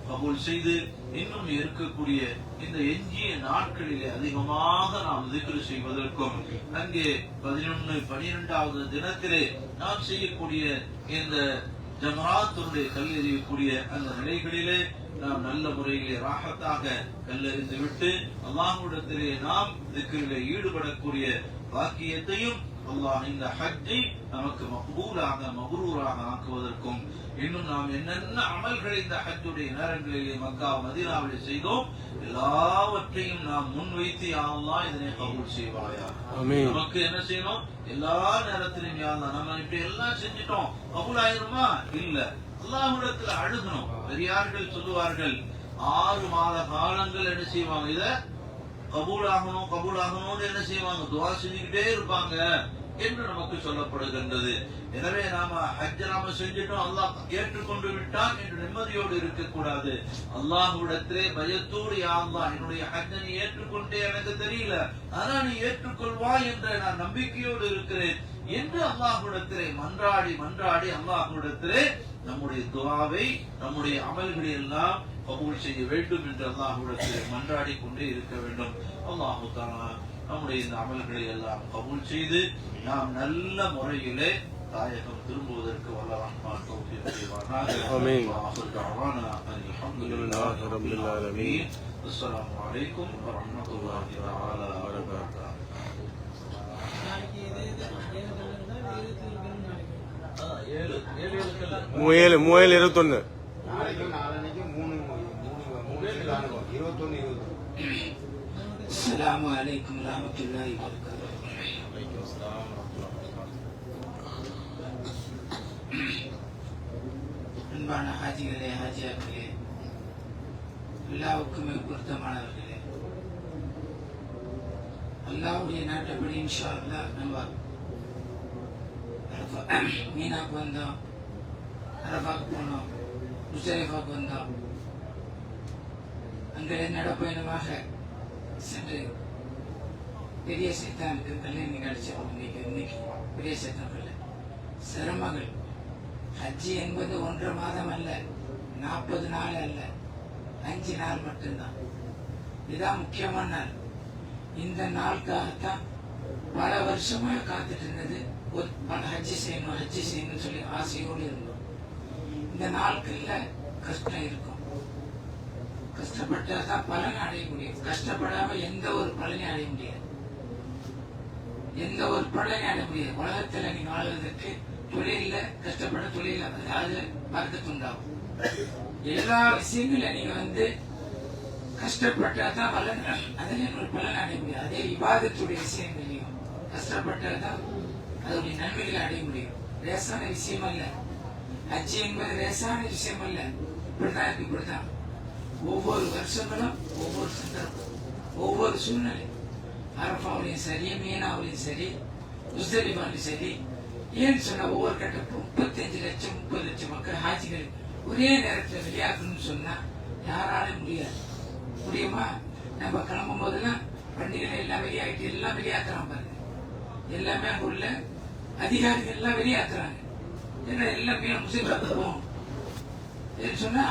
கபூல் செய்து இன்னும் இருக்கக்கூடிய இந்த எஞ்சிய நாட்களிலே அதிகமாக நாம் திக்ர் செய்வதற்கும், அங்கே 11, 12வது தினத்திலே நாம் செய்யக்கூடிய இந்த ஜமராத்துடைய கல்லெறியக்கூடிய அந்த நிலைகளிலே நாம் நல்ல முறையிலே ராகத்தாக கல்லெறிந்து விட்டு அல்லாஹ்விடத்திலே நாம் திக்ரிலே ஈடுபடக்கூடிய பாக்கியத்தையும் அல்லாஹ் இந்த ஹஜ்ஜை நமக்கு மக்பூலாக மப்ரூராக ஆக்குவதற்கும், இன்னும் நாம் என்னென்ன அமல்களை இந்த ஹஜ்ஜுடைய நேரங்களிலே மக்கா மதீனாவிலே செய்தோம் எல்லாவற்றையும் நாம் முன்வைத்து யா அல்லாஹ் இதனை கபூல் செய்வாயா. நமக்கு என்ன செய்யணும்? எல்லா நேரத்திலும் யா அல்லாஹ் நம்ம இப்படி எல்லாம் செஞ்சிட்டோம் கபூல் ஆயிருமா? இல்ல, அல்லாஹ்விடத்துல அழுகணும். பெரியார்கள் சொல்லுவார்கள் 6 மாத காலங்கள் என்ன செய்வாங்க? இத கபூலாகணும் கபூலாகணும்னு என்ன செய்வாங்க? துஆ செஞ்சுக்கிட்டே இருப்பாங்க என்று நமக்கு சொல்லப்படுகின்றது. எனவே நாம ஹஜ்ஜ நாம செஞ்சிட்டோம், அல்லாஹ் ஏற்றுக்கொண்டு விட்டான் என்று நிம்மதியோடு இருக்கக்கூடாது. அல்லாஹ்விடத்திலே பயத்தோடு யா அல்லாஹ் என்னுடைய ஹஜ்ஜை நீ ஏற்றுக்கொண்டே எனக்கு தெரியல, ஆனா நீ ஏற்றுக்கொள்வாய் என்ற நான் நம்பிக்கையோடு இருக்கிறேன் என்று அல்லாஹ்விடத்திலே மன்றாடி மன்றாடி அல்லாஹ்விடத்திலே நம்முடைய துஆவை நம்முடைய அமல்களை எல்லாம் கபூல் செய்ய வேண்டும் என்று அல்லாஹ்விடத்திலே மன்றாடி கொண்டே இருக்க வேண்டும். அல்லாஹ் தஆலா நம்முடைய இந்த அமல்களை எல்லாம் கபூல் செய்து நாம் நல்ல முறையிலே தாயகம் திரும்புவதற்கு வல்லவன் தௌஃபீக் செய்வானாக. ஆமீன். ஆகிர் தஅவானா அல்ஹம்துலில்லாஹி ரப்பில் ஆலமீன். அஸ்ஸலாமு அலைக்கும் வரஹ்மத்துல்லாஹி தஆலா வபரகாத்துஹு. மூவேல் 21 அஸ்ஸலாமு அலைக்கும் வரஹ்மத்துல்லாஹி வபரகாத்துஹு. அன்பான ஹாஜிகளே, ஹாஜியாக்களே, அல்லாஹ்வுக்குமே பொருத்தமானவர்களே, அல்லாஹ்வுடைய நாட்டப்படி இன்ஷா அல்லாஹ் நம்ம மீனாக்கு வந்தோம், அரஃபாக்கு போனோம், முஸ்தலிஃபாக்கு வந்தோம். அங்கே நடப்பயணமாக சென்று பெரிய சைத்தானுக்கு கல்யாணம் கிடைச்சோம். இன்னைக்கு பெரிய சைத்தான்கள் சிரமங்கள். ஹஜ்ஜி என்பது 1.5 மாதம் அல்ல, 40 நாள் அல்ல, 5 நாள் மட்டும்தான். இதுதான் முக்கியமான நாள். இந்த நாளுக்காகத்தான் பல வருஷமாக காத்துட்டு இருந்தது. ஒரு பல ஹஜ்ஜி செய்யணும் சொல்லி ஆசையோடு இருந்தோம். இந்த நாட்கள்ல கஷ்டம் இருக்கும். கஷ்டப்பட்டாதான் பலன் அடைய முடியும். கஷ்டப்படாம எந்த ஒரு பலனையும் அடைய முடியாது. எந்த ஒரு பலனையும் அடைய முடியாது. உலகத்துல நீங்க வாழ்வதற்கு தொழில கஷ்டப்பட தொழில் அதாவது பறக்கத்து உண்டாகும். எல்லா விஷயங்கள நீங்க கஷ்டப்பட்டாதான் பலன், அதில் ஒரு பலன் அடைய முடியாது. அதே விவாதத்துடைய விஷயங்களையும் கஷ்டப்பட்டாதான் அதோடைய நன்மைகளை அடைய முடியும். லேசான விஷயம் அல்ல ஹஜ் என்பது, லேசான விஷயம் அல்ல. இப்படிதான் இருக்கு, இப்படிதான் ஒவ்வொரு வருஷங்களும் ஒவ்வொரு சந்தர்ப்பம், ஒவ்வொரு சூழ்நிலை. அரஃபாவிலையும் சரி, மீனாவிலையும் சரி, முஸ்தலிஃபாவிலையும் சரி. ஏன்னு சொன்னா ஒவ்வொரு கட்டப்பும் 35 லட்சம் 30 லட்சம் மக்கள் ஹாஜிகள் ஒரே நேரத்தில் வெளியாகணும்னு சொன்னா யாராலும் முடியாது. முடியுமா? நம்ம கிளம்பும் போதெல்லாம் பண்டிகைகள் எல்லாம் வெளியாகிட்டு எல்லாம் வெளியாக்குறான் பாருங்க. எல்லாமே அங்க உள்ள அதிகாரிகள் எல்லாம் வெளியாக்குறாங்க. ஏன்னா எல்லாமே முஸ்லிம் போகும் சொன்னா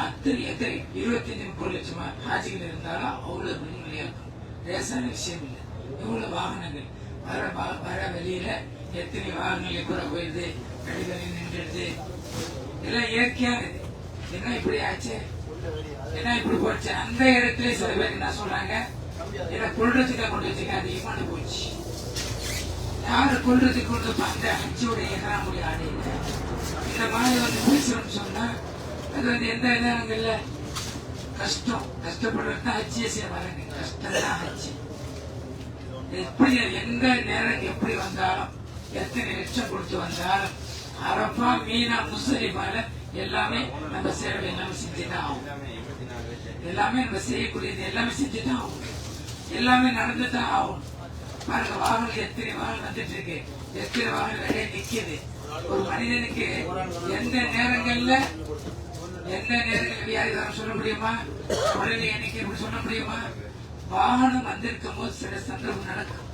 எத்தனை 25-30 லட்சம் ஹாஜிகள் இருந்தாலும் அவ்வளவு பெரிய வெளியாக்கும். லேசான விஷயம் இல்லை. எவ்வளவு வாகனங்கள் வர வெளியில எத்தனை வாகனங்கள் கூட போயிடுது, கடிதங்கள் நின்றுடுது. எல்லாம் இயற்கையானது. என்ன இப்படி ஆச்சு, என்ன இப்படி போச்சு? அந்த இடத்துல சில பேர் என்ன சொல்றாங்க, என்ன கொள்றதுக்காக கொண்டு வச்சுக்க அதிகமான போச்சு. யாரு கொள்றதுக்கு கொண்டு அந்த ஹஜ்ஜோடைய எகராமுடைய ஆடையில இந்த மாதிரி பேசுறோம்னு சொன்னா அது எந்த இடங்கள்ல கஷ்டப்படுறது ஹஜ்ஜியை செய்ய வரங்க. கஷ்டம் தான் ஹஜ்ஜி. எப்படி எந்த நேரம் எப்படி வந்தாலும், எத்தனை லட்சம் கொடுத்து வந்தாலும், அரபா, மீனா, முஸ்தலிஃபால எல்லாமே நம்ம சேவை எல்லாமே செஞ்சுதான் ஆகும். எல்லாமே நம்ம செய்யக்கூடியது எல்லாமே செஞ்சுதான் ஆகும். எல்லாமே நடந்துதான் ஆகும். பாருங்க, வாகனம் எத்தனை வாகனம் வந்துட்டு இருக்கு, எத்தனை வாகனம் நிறைய நிக்குது. ஒரு மனிதனுக்கு எந்த நேரங்கள்ல வியாதி வரும் சொல்ல முடியுமா? உடனே எனக்கு எப்படி சொல்ல முடியுமா? வாகனம் வந்திருக்கும் போது சில சந்தர்ப்பம் நடக்கும்.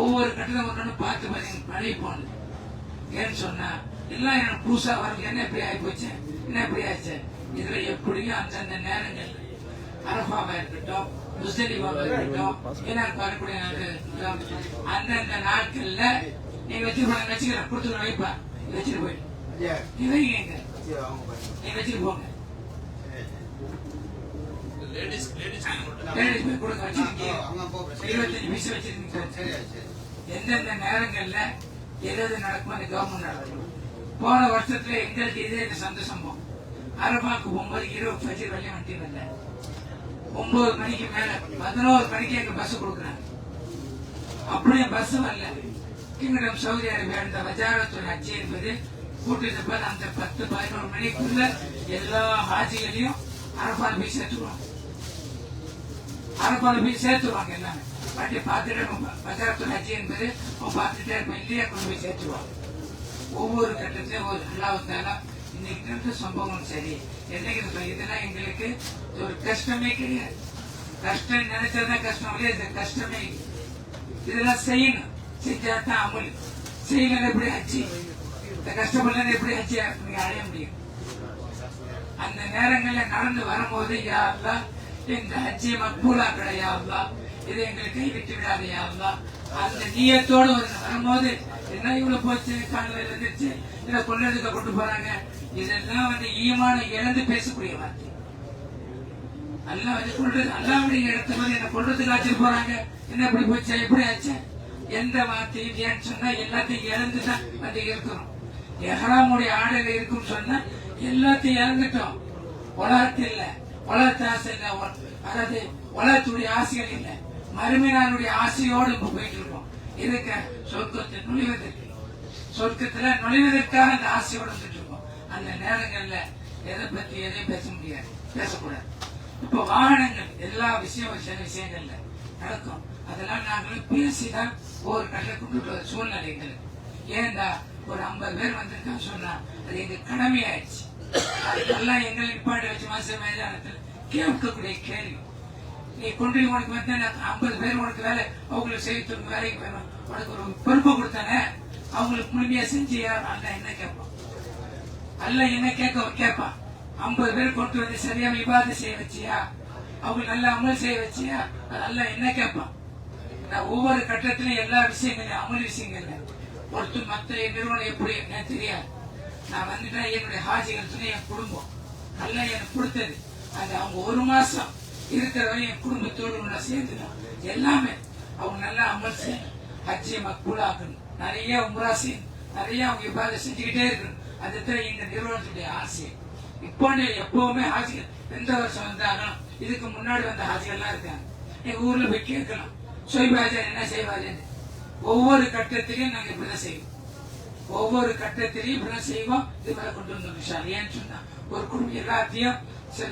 ஒவ்வொரு கட்டணம் ஒன்று பார்த்து மழை போனது. ஏன்னு சொன்னா எல்லாம் எனக்கு புதுசா வரும். என்ன எப்படி ஆகி போச்சு, என்ன எப்படி ஆச்சு? இதுல எப்படியும் அந்தந்த நேரங்கள் அரபாவா இருக்கட்டும், முஸ்தலிஃபாவா இருக்கட்டும், வரக்கூடிய அந்தந்த நாட்கள்ல நீங்க வச்சிருப்பாங்க, வச்சுக்கிறேன், கொடுத்து வைப்பா, வச்சுட்டு போயிட்டு நீ வைங்க, நீ வச்சுட்டு போங்க. எந்தெந்த நேரங்கள்ல எது நடக்கும் அந்த கவர்மெண்ட் நடக்கும். போன வருஷத்துல எங்களுக்கு இதே சந்தோஷம். அரபாக்கு 9 இரவு ஃபஜ்ர் வரையும் வண்டி வரல. 9 மணிக்கு மேல 11 மணிக்கு எங்க பஸ் கொடுக்குறாங்க. அப்படியே பஸ் வரல. கிங்டம் சவுதி அரேபியா இந்த வஜாரத்துல் ஹஜ் என்பது கூட்டிட்டு அந்த 10-11 மணிக்குள்ள எல்லா ஹாஜிகளையும் அரபால் போய் சேர்த்துருவாங்க. அரபால போய் சேர்த்துருவாங்க. எல்லாமே வண்டி பார்த்துட்டு வஜாரத்துல் ஹஜ் என்பது பார்த்துட்டே இருப்போம் இல்லையா, கொண்டு போய் சேர்த்துருவாங்க. ஒவ்வொரு கட்டத்திலும் ஒரு அல்லாஹ் இன்னைக்கு நடந்த சம்பவம் சரி, என்னைக்கு இதெல்லாம் எங்களுக்கு ஒரு கஷ்டமே கிடையாது. கஷ்டம் நினைச்சதுதான் கஷ்டம் இல்லையா, இது கஷ்டமே. இதெல்லாம் செய்யணும், செஞ்சாதான் அமல். செய்யணும் எப்படி ஆச்சு, இந்த கஷ்டப்படல எப்படி ஆச்சு நீங்க அடைய முடியும். அந்த நேரங்கள்ல நடந்து வரும்போது யா அல்லாஹ் இந்த ஹஜ்ஜை மக்பூலா கிடையாது, இதை எங்களுக்கு கைவிட்டு விடாது யா அல்லாஹ். அந்த நியத்தோடு வரும்போது என்ன இவ்வளவு போச்சு, காலையில எழுந்திருச்சு இதை கொள்ளெடுக்க கொண்டு போறாங்க. இதெல்லாம் ஈமான இழந்து பேசக்கூடிய வார்த்தை. அல்லாஹ் கொள்றது, அல்லாஹ்வுடைய இடத்துல என்ன கொள்றதுக்கு ஆச்சுட்டு போறாங்க. என்ன எப்படி போச்சா, எப்படி ஆச்சு, எந்த வார்த்தையும் ஏன்னு சொன்னா எல்லாத்தையும் இழந்துதான் வந்து இருக்கிறோம். எஹ்ராமுடைய ஆடையில இருக்கும் சொன்னா எல்லாத்தையும் இழந்துட்டோம். உலகத்தில் இல்ல, உலகத்து ஆசை இல்ல, அதாவது உலகத்துடைய ஆசைகள் இல்ல, மறுமையினுடைய ஆசையோடு இப்ப போயிட்டு இருக்கோம். இதுக்கு சொர்க்கத்தை நுழைவதற்கு, சொர்க்கத்துல நுழைவதற்காக அந்த ஆசையோடு வந்துட்டு இருக்கோம். அந்த நேரங்கள்ல எதை பத்தி எதையும் பேச முடியாது, பேசக்கூடாது. இப்ப வாகனங்கள் எல்லா விஷயம் சில விஷயங்கள்ல நடக்கும். அதெல்லாம் நாங்களும் பேசிதான் ஒரு கட்டளை கொண்டு வர சூழ்நிலை எங்களுக்கு. ஏன்டா ஒரு 50 பேர் வந்திருக்காங்க சொன்னா அது எங்க கடமையாயிடுச்சு. அதெல்லாம் எங்களை நிப்பாட்டி வச்சு மாசம் மைதானத்தில் கேட்கக்கூடிய கேள்வி. நீ கொண்டு உனக்கு வந்து 50 பேர் உனக்கு வேலை, அவங்களுக்கு செய்ய வேலைக்கு வேணும், உனக்கு ஒரு பொறுப்பை கொடுத்தானே, அவங்களுக்கு முழுமையா செஞ்சியா? அல்ல என்ன கேட்பான், அல்ல என்ன கேட்பான். 50 பேர் கொண்டு வந்து சரியா விவாத செய்ய வச்சியா, அவங்க நல்ல அமல் செய்ய வச்சியா? அல்ல என்ன கேட்பான். நான் ஒவ்வொரு கட்டத்திலும் எல்லா விஷயங்களையும் அமல் விஷயங்கள்ல ஒருத்தர் மற்ற நிறுவனம் எப்படி எனக்கு தெரியாது. நான் வந்துட்டா என்னுடைய ஹாஜிகள் துணை என் குடும்பம் நல்லா எனக்கு கொடுத்தது. அது அவங்க 1 மாசம் இருக்கிற வரை என் குடும்பத்தோடு சேர்ந்துடும். எல்லாமே அவங்க நல்லா அமல் செய்யணும், ஹஜ்ஜை மக்பூலாக்கணும், நிறைய உம்ரா செய்யணும், நிறைய அவங்க இபாதத் செஞ்சுக்கிட்டே இருக்கணும். அதுதான் இந்த நிறுவனத்துடைய ஆசை. இப்போ எப்பவுமே ஹாஜிகள் எந்த வருஷம் வந்தாலும் இதுக்கு முன்னாடி வந்த ஹாஜிகள்லாம் இருக்காங்க. எங்க ஊர்ல போய் கேட்கலாம், சொய்பாஜர் என்ன செய்வாரு. ஒவ்வொரு கட்டத்திலையும் நாங்க இப்படிதான் செய்வோம், ஒவ்வொரு கட்டத்திலையும் இப்படிதான் செய்வோம். இதுவரை கொண்டு வந்தோம். ஏன்னு சொன்னா ஒரு குடும்பம் எல்லாத்தையும்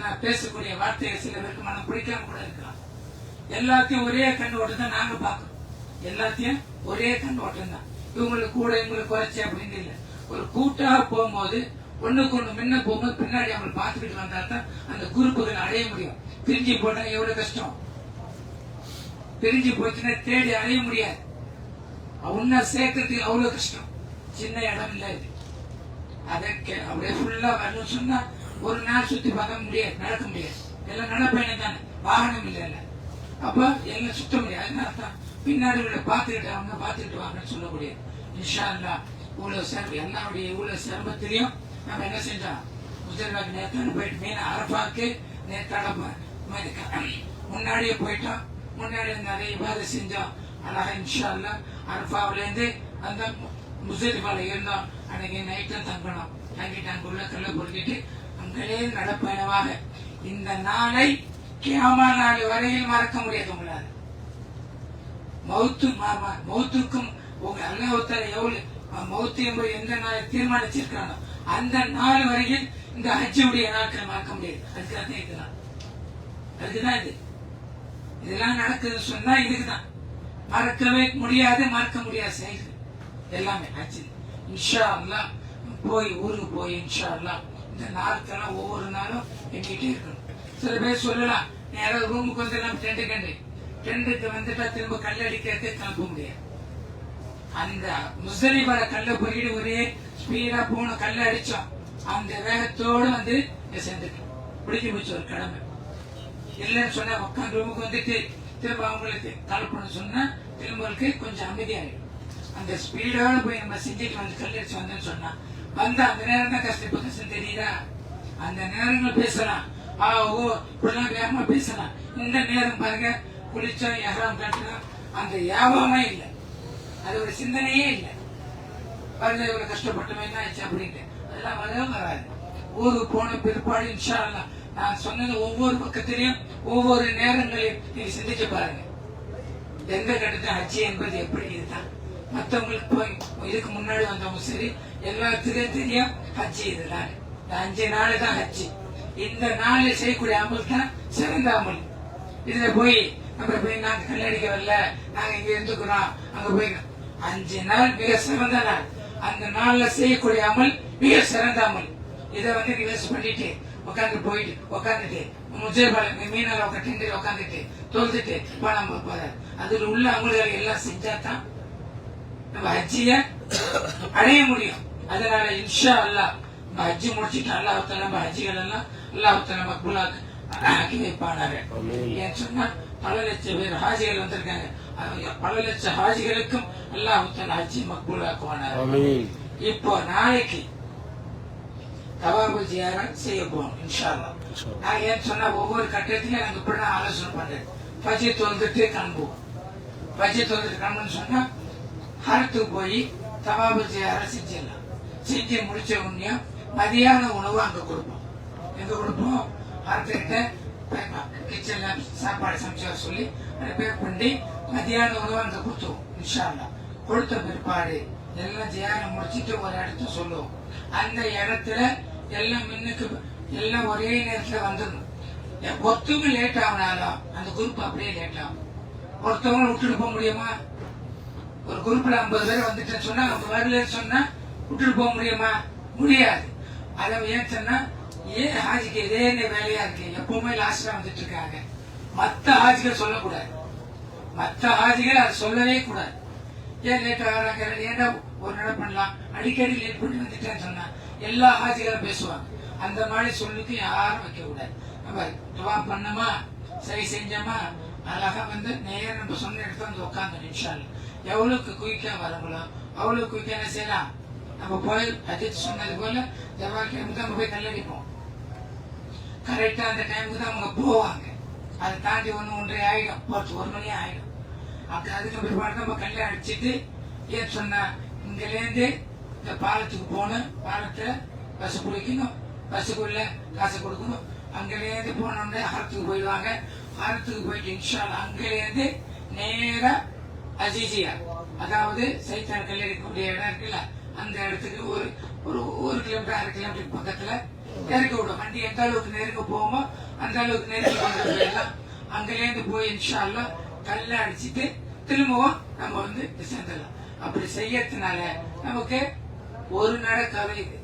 நான் பேசக்கூடிய வார்த்தைகள் சில பேருக்கு மனம் பிடிக்காம கூட இருக்கலாம். எல்லாத்தையும் ஒரே கண்ணோட்டம் தான் நாங்க பாக்கிறோம், எல்லாத்தையும் ஒரே கண்ணோட்டம் தான். இவங்களுக்கு கூட இவங்களுக்கு குறைச்சி அப்படின்னு இல்லை. ஒரு கூட்டாக போகும்போது ஒண்ணுக்கு ஒண்ணு முன்ன போகும்போது பின்னாடி அவங்க பார்த்துக்கிட்டு வந்தா தான் அந்த குரூப்புகள் அடைய முடியும். பிரிஞ்சு போட்டா எவ்வளவு கஷ்டம், பிரிஞ்சு போச்சுன்னா தேடி அடைய முடியாது. ஒன்னா சேர்க்கறதுக்கு அவ்வளவு கஷ்டம். சின்ன இடம் இல்ல இது. அதற்கு அப்படியே ஃபுல்லா வரணும் சொன்னா ஒரு நாள் சுத்தி பார்க்க முடியாது, நடக்க முடியாது. எல்லாம் நடப்பயணம் தானே, வாகனம் இல்ல. அப்ப எல்லாம் சுத்த முடியாது. பின்னாடி பார்த்துக்கிட்டு அவங்க பார்த்துக்கிட்டு வாங்கன்னு சொல்ல முடியாது. இன்ஷா அல்லாஹ் இவ்வளவு சிரமம், எல்லாருடைய இவ்வளவு சிரமத்திலையும் நம்ம என்ன செஞ்சோம், முஸ்தலிஃபாக்கு நேற்று போயிட்டு மீன் அரபாக்கு நேற்று முன்னாடியே போயிட்டோம். முன்னாடி நிறைய இபாதத் செஞ்சோம். அழகா இன்ஷா அல்லாஹ் அரபாவில இருந்து அந்த முஸ்தலிஃபால இருந்தோம். அன்னைக்கு நைட்டும் தங்கணும், தங்கிட்டு அங்குள்ள கல்ல பொறுக்கிட்டு அங்கே நடப்பயணமாக இந்த நாளை கியாமா நாள் வரையில் மறக்க முடியாது உங்களால். மௌத்துக்கும் உங்க அல்லாஹ் எவ்வளவு மௌத்து என்பது எந்த நாளை தீர்மானிச்சிருக்கானோ அந்த நாள் வரையில் இந்த ஹஜ்ஜுடைய நாட்களை மறக்க முடியாது. அதுக்குதான் இது இதெல்லாம் நடக்குதுன்னு சொன்னா இதுக்குதான் மறக்கவே முடியாது, மறக்க முடியாத செயல்கள் எல்லாமே ஹஜ். இன்ஷா அல்லாஹ் போய் ஊருக்கு போய் இன்ஷா அல்லாஹ் இந்த நாட்கள்லாம் ஒவ்வொரு நாளும் எண்ணிட்டே இருக்கணும். சில பேர் சொல்லலாம், யாராவது ரூமுக்கு வந்து நம்ம டெண்டுக்கு வந்துட்டா திரும்ப கல்லடிக்கிறதே கிளம்ப முடியாது. அந்த முஸ்தலிஃபால கல்ல போயிட்டு ஒரே ஸ்பீடா போன கல்ல அடிச்சோம், அந்த வேகத்தோடு வந்து சேர்ந்துட்டோம். பிடிக்க போச்சு ஒரு கடமை. இல்லைன்னு சொன்னா உட்காந்து ரூமுக்கு வந்துட்டு திரும்ப அவங்களுக்கு கலப்பணும் சொன்னா திரும்பளுக்கு கொஞ்சம் அமைதியாயிடும். அந்த ஸ்பீடோட போய் நம்ம செஞ்சுட்டு வந்து கல்லடிச்சு வந்தோம்னு சொன்னா வந்து அந்த நேரம் தான் கஷ்டம் தெரியுதா? அந்த நேரங்கள் பேசலாம், ஓ இப்படிலாம் வேகமா பேசலாம். இந்த நேரம் பாருங்க, குளிச்சா எஹ்ராம் கட்டுறோம், அந்த யாபமே இல்லை, அது ஒரு சிந்தனையே இல்லை. பாருங்க இவ்வளவு கஷ்டப்பட்டோம் என்ன ஆச்சு அப்படின்ட்டு அதெல்லாம் வரவே வராது. ஊருக்கு போன பிற்பாடு இன்ஷா அல்லாஹ் நான் சொன்னது ஒவ்வொரு பக்கத்திலையும் ஒவ்வொரு நேரங்களையும் நீங்க சிந்திச்சு பாருங்க. எந்த கட்டத்துல ஹஜ் என்பது எப்படி இதுதான். மற்றவங்களுக்கு போய் இதுக்கு முன்னாடி வந்தவங்க சரி எல்லாத்துக்கும் தெரியும் ஹஜ் இதுதான். இந்த 5 நாள் தான் ஹஜ். இந்த நாளில் செய்யக்கூடிய அமல் தான் சிறந்த அமல். இதுல போய் நம்ம போய் நாங்க கல்லடிக்க வரல, நாங்க இங்க இருந்துக்கிறோம் அங்க போய் 5 நாள் மிக சிறந்த நாள். அந்த நாள்ல செய்யக்கூடிய அமல் மிக சிறந்த அமல். இதை வந்து ரிவர்ஸ் பண்ணிட்டு உட்காந்துட்டு முஜேபால மீனால உட்காந்து உட்காந்துட்டு தொழுதுட்டு பணம் போறாரு. அதுல உள்ள அமல்கள் எல்லாம் செஞ்சாதான் நம்ம ஹஜ்ஜிய அடைய முடியும். அதனால இன்ஷா அல்லாஹ் நம்ம ஹஜ்ஜி முடிச்சுட்டு அல்லாஹ் நம்ம ஹஜ்ஜிகள் எல்லாம் அல்லாஹ் மக்பூலாக ஆக்கி வைப்பானாரு. ஏன்னு சொன்னா பல லட்சம் பேர் ஹாஜிகள் வந்திருக்காங்க. பல லட்சம் ஹாஜிகளுக்கும் அல்லாஹ் ஹஜ்ஜி மக்பூலாக்குவானாரு. இப்போ நாளைக்கு தவாபுல் ஜியாரத் செய்ய போகணும் இன்ஷா அல்லாஹ். நான் ஏன் சொன்னா ஒவ்வொரு கட்டத்திலையும் நாங்க இப்படிதான் ஆலோசனை பண்றேன். ஃபஜ்ர் தொழுதுட்டு கிளம்புவோம். ஃபஜ்ர் தொழுதுட்டு கிளம்புன்னு சொன்னா ஹரத்துக்கு போய் தவாபுல் ஜியாரத் செஞ்சிடலாம். செஞ்சு முடிச்ச உடனே மதியான உணவு அங்க கொடுப்போம். எங்க கொடுப்போம்? ஹரத்துக்கிட்ட கிச்சன்ல சாப்பாடு சமைச்சு சொல்லி ரிப்பேர் பண்ணி மதியான உணவு அங்க கொடுத்துருவோம் இன்ஷா அல்லாஹ். கொடுத்த பிற்பாடு எல்லாம் ஜியாரம் முடிச்சிட்டு ஒரு இடத்த சொல்லுவோம். அந்த இடத்துல எல்லாம் மின்னுக்கு எல்லாம் ஒரே நேரத்துல வந்துடணும். ஒருத்தவங்க லேட் ஆகினாலும் அந்த குரூப் அப்படியே லேட் ஆகும். ஒருத்தவங்க விட்டுட்டு போக முடியுமா? ஒரு குரூப்ல 50 பேர் வந்துட்டு சொன்னா அவங்க வரலன்னு சொன்னா விட்டுட்டு போக முடியுமா? முடியாது. அதை ஏன் சொன்னா ஏன் ஹாஜிக்கு இதே வேலையா இருக்கு, எப்பவுமே லாஸ்டா வந்துட்டு இருக்காங்க. மத்த ஹாஜிகள் சொல்லக்கூடாது, மத்த ஹாஜிகள் அதை சொல்லவே கூடாது. ஏன் லேட் ஆகிறாங்க, ஏன்னா ஒரு நட பண்ணலாம், அடிக்கடி லேட் பண்ணி வந்துட்டேன்னு சொன்னா எல்லா ஹாஜிகளும் பேசுவாங்க. அந்த மாதிரி சொல்லுக்கு யாரும் வைக்க கூடாது. நம்ம துவா பண்ணமா சரி செஞ்சோமா அழகா வந்து நேரம் நம்ம சொன்ன இடத்துல வந்து உட்காந்து இன்ஷா அல்லாஹ். எவ்வளவுக்கு குயிக்கா வரங்களோ அவ்வளவு குயிக்கா என்ன செய்யலாம். நம்ம போய் அஜித் சொன்னது போல ஜவால் டைமுக்கு நம்ம போய் கல்லடிப்போம். கரெக்டா அந்த டைமுக்கு தான் அவங்க போவாங்க. அதை தாண்டி 1:30 ஆயிடும், 1 மணி ஆயிடும். அப்படி அதுக்கு பிற்பாடு நம்ம கல்லை அடிச்சுட்டு ஏன் சொன்னா இங்கிலேருந்து இந்த பாலத்துக்கு போகணும், பாலத்துல பஸ் பிடிக்கணும், பஸ்ஸுக்குள்ள காசு கொடுக்கணும். அங்கிலேருந்து போனோம்னா ஹரத்துக்கு போயிடுவாங்க. ஹரத்துக்கு போயிட்டு இன்ஷா அல்லாஹ் அங்கிலேருந்து நேரா அஜீஜியா, அதாவது சைத்தான் கல்லடிக்கக்கூடிய இடம் இருக்குல்ல, அந்த இடத்துக்கு ஒரு 1 கிலோமீட்டர் 1/2 கிலோமீட்டர் பக்கத்துல இறக்கி விடும். வண்டி எந்த அளவுக்கு நெருங்க போவோமோ அந்த அளவுக்கு நெருங்கி கொண்டு போயிடலாம். அங்கிலேருந்து போய் இன்ஷா அல்லாஹ் கல்ல அடிச்சுட்டு திரும்பவும் நம்ம வந்து சேர்ந்துடலாம். அப்படி செய்யறதுனால நமக்கு ஒரு நடை கரையுது,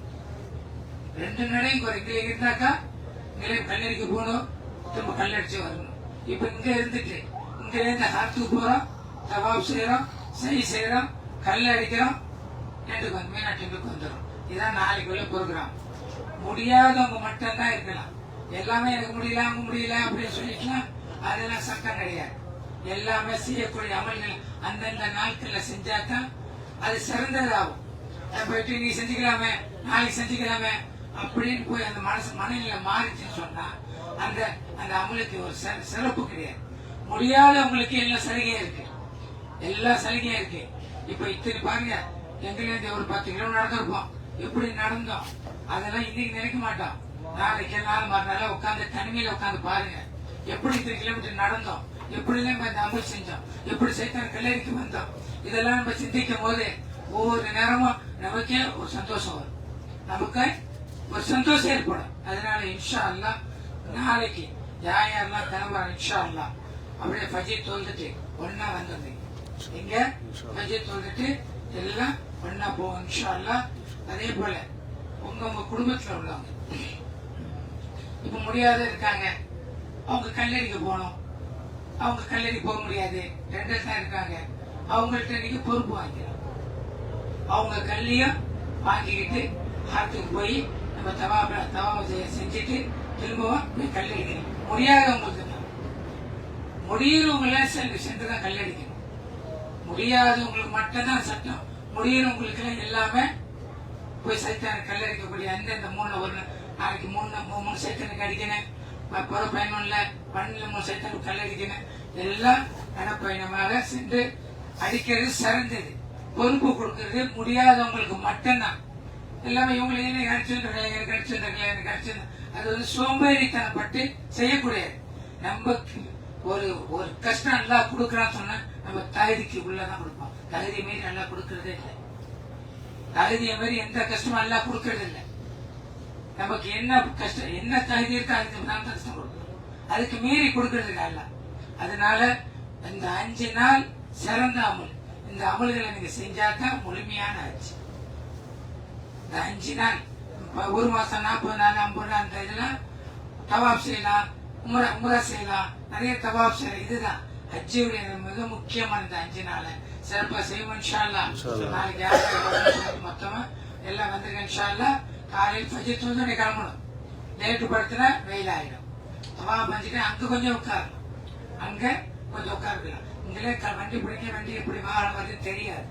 2 நடையும் குறைக்கல. இருந்தாக்கா கல்லடிக்க போகணும், திரும்ப கல்லடிச்சு வரணும். இப்ப இங்க இருந்துட்டு இங்க இருந்து ஹரத்துக்கு போறோம், தவாப் செய்யறோம், சரி செய்யறோம், கல்ல அடிக்கிறோம், மீனாட்டுக்கு வந்துடும். இதான் நாளைக்கு உள்ள ப்ரோக்ராம். முடியாதவங்க மட்டும்தான் இருக்கலாம். எல்லாமே எனக்கு முடியல அவங்க முடியல அப்படின்னு சொல்லிக்கலாம், அதெல்லாம் சட்டம் கிடையாது. எல்லாமே செய்யக்கூடிய அமல்கள் அந்தந்த நாட்கள்ல செஞ்சாதான் அது சிறந்ததாகும். போயிட்டு நீ செஞ்சுக்கலாமே நாளைக்கு செஞ்சுக்கலாமே அப்படின்னு போய் அந்த மனநிலை மாறிச்சுன்னு சொன்னா அந்த அந்த அமலுக்கு ஒரு சிறப்பு கிடையாது. முடியாதவங்களுக்கு எல்லாம் சலுகையா இருக்கு, எல்லா சலுகையா இருக்கு. இப்ப இத்தனை பாருங்க, எங்கிலேருந்து ஒரு 10 கிலோமீட்டர் நடந்திருப்போம். எப்படி நடந்தோம் அதெல்லாம் இன்னைக்கு நினைக்க மாட்டோம். நாளைக்கு நாள் மறுநாள் உட்காந்து தனிமையில உட்காந்து பாருங்க, எப்படி 3 கிலோமீட்டர் நடந்தோம், எப்படி எல்லாம் இந்த அமல் செஞ்சோம், எப்படி சைத்தான் கல்லறைக்கு வந்தோம். இதெல்லாம் நம்ம சிந்திக்கும் போது ஒவ்வொரு நேரமும் நமக்கே ஒரு சந்தோஷம் வரும், நமக்கு ஒரு சந்தோஷம் ஏற்படும். அதனால இன்ஷா அல்லாஹ் நாளைக்கு யாரெல்லாம் கிளம்புறாங்க இன்ஷா அல்லாஹ் அப்படியே ஃபஜ்ர் தொழுதுட்டு ஒன்னா வந்துருந்தீங்க. இங்க ஃபஜ்ர் தொழுதுட்டு எல்லாம் ஒன்னா போவோம் இன்ஷா அல்லாஹ். அதே போல உங்க குடும்பத்துல உள்ளவங்க இப்ப முடியாத இருக்காங்க, அவங்க கல்லறிக்கு போகணும், அவங்க கல்லறி போக முடியாது, 2 தான் இருக்காங்க, அவங்கள்ட்ட நீங்க பொறுப்பு வாங்கிக்கலாம். அவங்க கல்லையும் வாங்கிக்கிட்டு ஆற்றுக்கு போய் நம்ம தவாப செஞ்சுட்டு திரும்பவும் போய் கல்லடிக்கணும். முடியாதவங்களுக்கு தான், முடியறவங்கள சென்றுதான் கல்லடிக்கணும். முடியாதவங்களுக்கு மட்டும்தான் சட்டம், முடியறவங்களுக்கு எல்லாம் எல்லாமே போய் சைத்தான கல்லடிக்கக்கூடிய அந்தந்த 3 நாளைக்கு 3 சைத்தானுக்கு அடிக்கணும். பிற பயணம்ல 12 சைத்தானுக்கு கல்லடிக்கணும். எல்லாம் நடப்பயணமாக சென்று அடிக்கிறது சிறந்தது. பொறுப்பு கொடுக்கறது முடியாதவங்களுக்கு மட்டும்தான். எல்லாமே இவங்களுக்கு எனக்கு அடிச்சு அது வந்து சோம்பேறித்தனப்பட்டு செய்யக்கூடாது. நம்ம ஒரு கஷ்டம் நல்லா கொடுக்கறான்னு சொன்னா நம்ம தகுதிக்கு உள்ளதான் கொடுப்போம். தகுதி மீறி நல்லா கொடுக்கறதே இல்லை. தகுதியை மீறி எந்த கஷ்டமும் நல்லா கொடுக்கறது இல்லை. நமக்கு என்ன கஷ்டம், என்ன தகுதி இருக்கோ அதுக்கு தான் கஷ்டம் கொடுக்கணும், அதுக்கு மீறி கொடுக்கறது இல்லை. அதனால இந்த 5 நாள் சிறந்த அமல். இந்த அமல்களை நீங்க செஞ்சாதான் முழுமையான ஆச்சு. இந்த 5 நாள் 1 மாசம் 40 நாள் 50 நாள் இந்த இதெல்லாம் தவாப் செய்யலாம், உம்ரா செய்யலாம், நிறைய தவாப் செய்யலாம். இதுதான் ஹஜ்ஜுடைய மிக முக்கியமான இந்த 5 நாள் சிறப்பா செய்வோம் இன்ஷா அல்லாஹ். நாளைக்கு மொத்தமா எல்லாம் வந்துருங்க இன்ஷா அல்லாஹ். காலையில் ஃபஜ்ர் தொழுது கிளம்பணும். லேட்டு படுத்துனா வெயில் ஆயிடும். தவாப் செஞ்சுட்டு அங்க கொஞ்சம் உட்காரணும், அங்க கொஞ்சம் உட்காருக்கலாம். இங்களே வண்டி பிடிக்க வண்டி எப்படி வாகனம் வருது தெரியாது.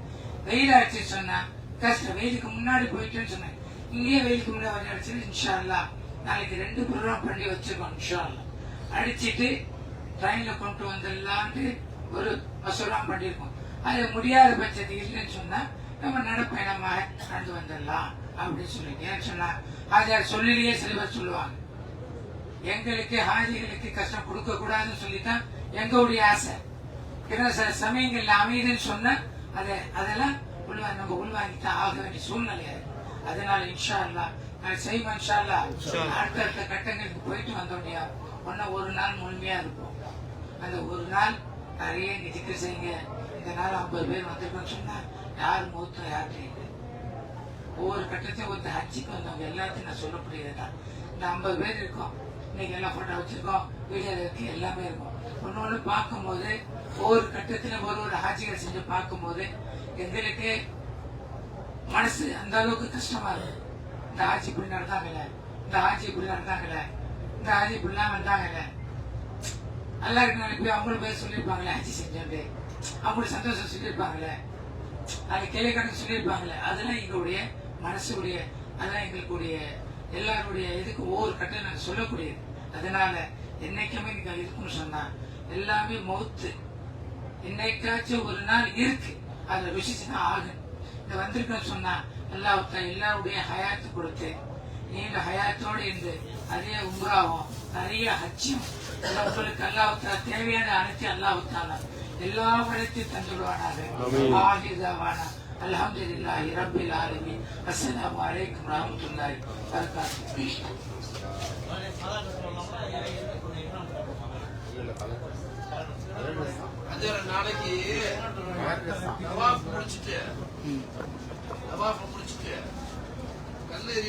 வெயில் ஆயிடுச்சு சொன்னா கஷ்டம். வெயிலுக்கு முன்னாடி போயிட்டேன்னு சொன்னேன், இங்கேயே வெயிலுக்கு முன்னாடி வண்டி அடிச்சு இன்ஷா அல்லாஹ் நாளைக்கு 2 ப்ரோக்ராம் பண்ணி வச்சிருக்கோம் இன்ஷா அல்லாஹ். அடிச்சுட்டு ட்ரெயின்ல கொண்டு வந்துடலான்ட்டு ஒரு மசூரா பண்ணிருக்கோம். அது முடியாத பட்சத்துக்கு இல்லைன்னு சொன்னா நம்ம நடப்பயணமாக நடந்து வந்துடலாம் அப்படின்னு சொல்லிட்டு. ஏன்னு சொன்னா ஆஜார் சொல்லிலேயே சில பேர் சொல்லுவாங்க, எங்களுக்கு ஹாஜிகளுக்கு கஷ்டம் கொடுக்க கூடாதுன்னு சொல்லித்தான் எங்களுடைய ஆசை. ஏன்னா சில சமயங்கள்ல அமைதுன்னு சொன்னா அதெல்லாம் நம்ம உள்வாங்கித்தான் ஆக வேண்டிய சூழ்நிலை. அதனால இன்ஷா அல்லாஹ் நான் செய்வோம் இன்ஷா அல்லாஹ். அடுத்தடுத்த கட்டங்களுக்கு போயிட்டு வந்தோம்யா ஒன்னா ஒரு நாள் முழுமையா இருக்கும். அந்த ஒரு நாள் நிறைய திக்கு செய்யுங்க. இந்த நாள் 50 பேர் வந்திருக்கோம்னு சொன்னா யாரு மூத்தம் யாரு ஒவ்வொரு கட்டத்தையும் ஒரு ஹஜ்ஜிக்கு வந்தவங்க எல்லாத்தையும் நான் சொல்லக்கூடியதுதான். இந்த 50 பேர் இருக்கோம், இன்னைக்கு எல்லாம் போட்டோ வச்சிருக்கோம், வீடியோ இருக்கு, எல்லாமே இருக்கும். ஒன்னொன்னு பார்க்கும்போது ஒவ்வொரு கட்டத்திலும் ஒரு ஹாஜிகள் செஞ்சு பார்க்கும்போது எங்களுக்கு மனசு அந்த அளவுக்கு கஷ்டமா இருக்கு. இந்த ஆட்சி இப்படி நடந்தாங்கல்ல, இந்த ஆட்சி இப்படி நடந்தாங்கல்ல, இந்த ஆட்சி இப்படிலாம் வந்தாங்கல்ல, நல்லா இருக்கு. நாளைக்கு போய் அவங்களும் பேர் சொல்லியிருப்பாங்களே ஆட்சி செஞ்சோண்டு, அவங்களுக்கு சந்தோஷம் சொல்லியிருப்பாங்களே, அது கேள்வி கணக்கு சொல்லியிருப்பாங்களே. அதெல்லாம் எங்களுடைய மனசுடைய, அதெல்லாம் எங்களுடைய எல்லாருடைய இதுக்கு ஒவ்வொரு கட்டம் நாங்கள் சொல்லக்கூடியது. அதனால என்னைக்குமே நீங்க இருக்குன்னு சொன்னா எல்லாமே மௌத்து. என்னைக்காச்சும் ஒரு நாள் இருக்கு, அதுல ருசிச்சுதான் ஆகும். இந்த வந்திருக்கோன்னு சொன்னா எல்லாருடைய ஹயாத்து கொடுத்து நீண்ட ஹயாத்தோடு இருந்து நிறைய உம்ராவும் நிறைய ஹஜ்ஜும் உங்களுக்கு அல்லாஹ்வுத்தா தேவையான அனைத்து அல்லாஹ்வுத்தால எல்லா வளத்தையும் தந்துடுவானாக. ஆகிதாவானா அல்ஹம்துலில்லாஹி ரப்பில் ஆலமீன். அஸ்ஸலாமு அலைக்கும் வரஹ்மத்துல்லாஹி வபரகாத்துஹு. நாளைக்கு முடிச்சுட்டு கல்லூரி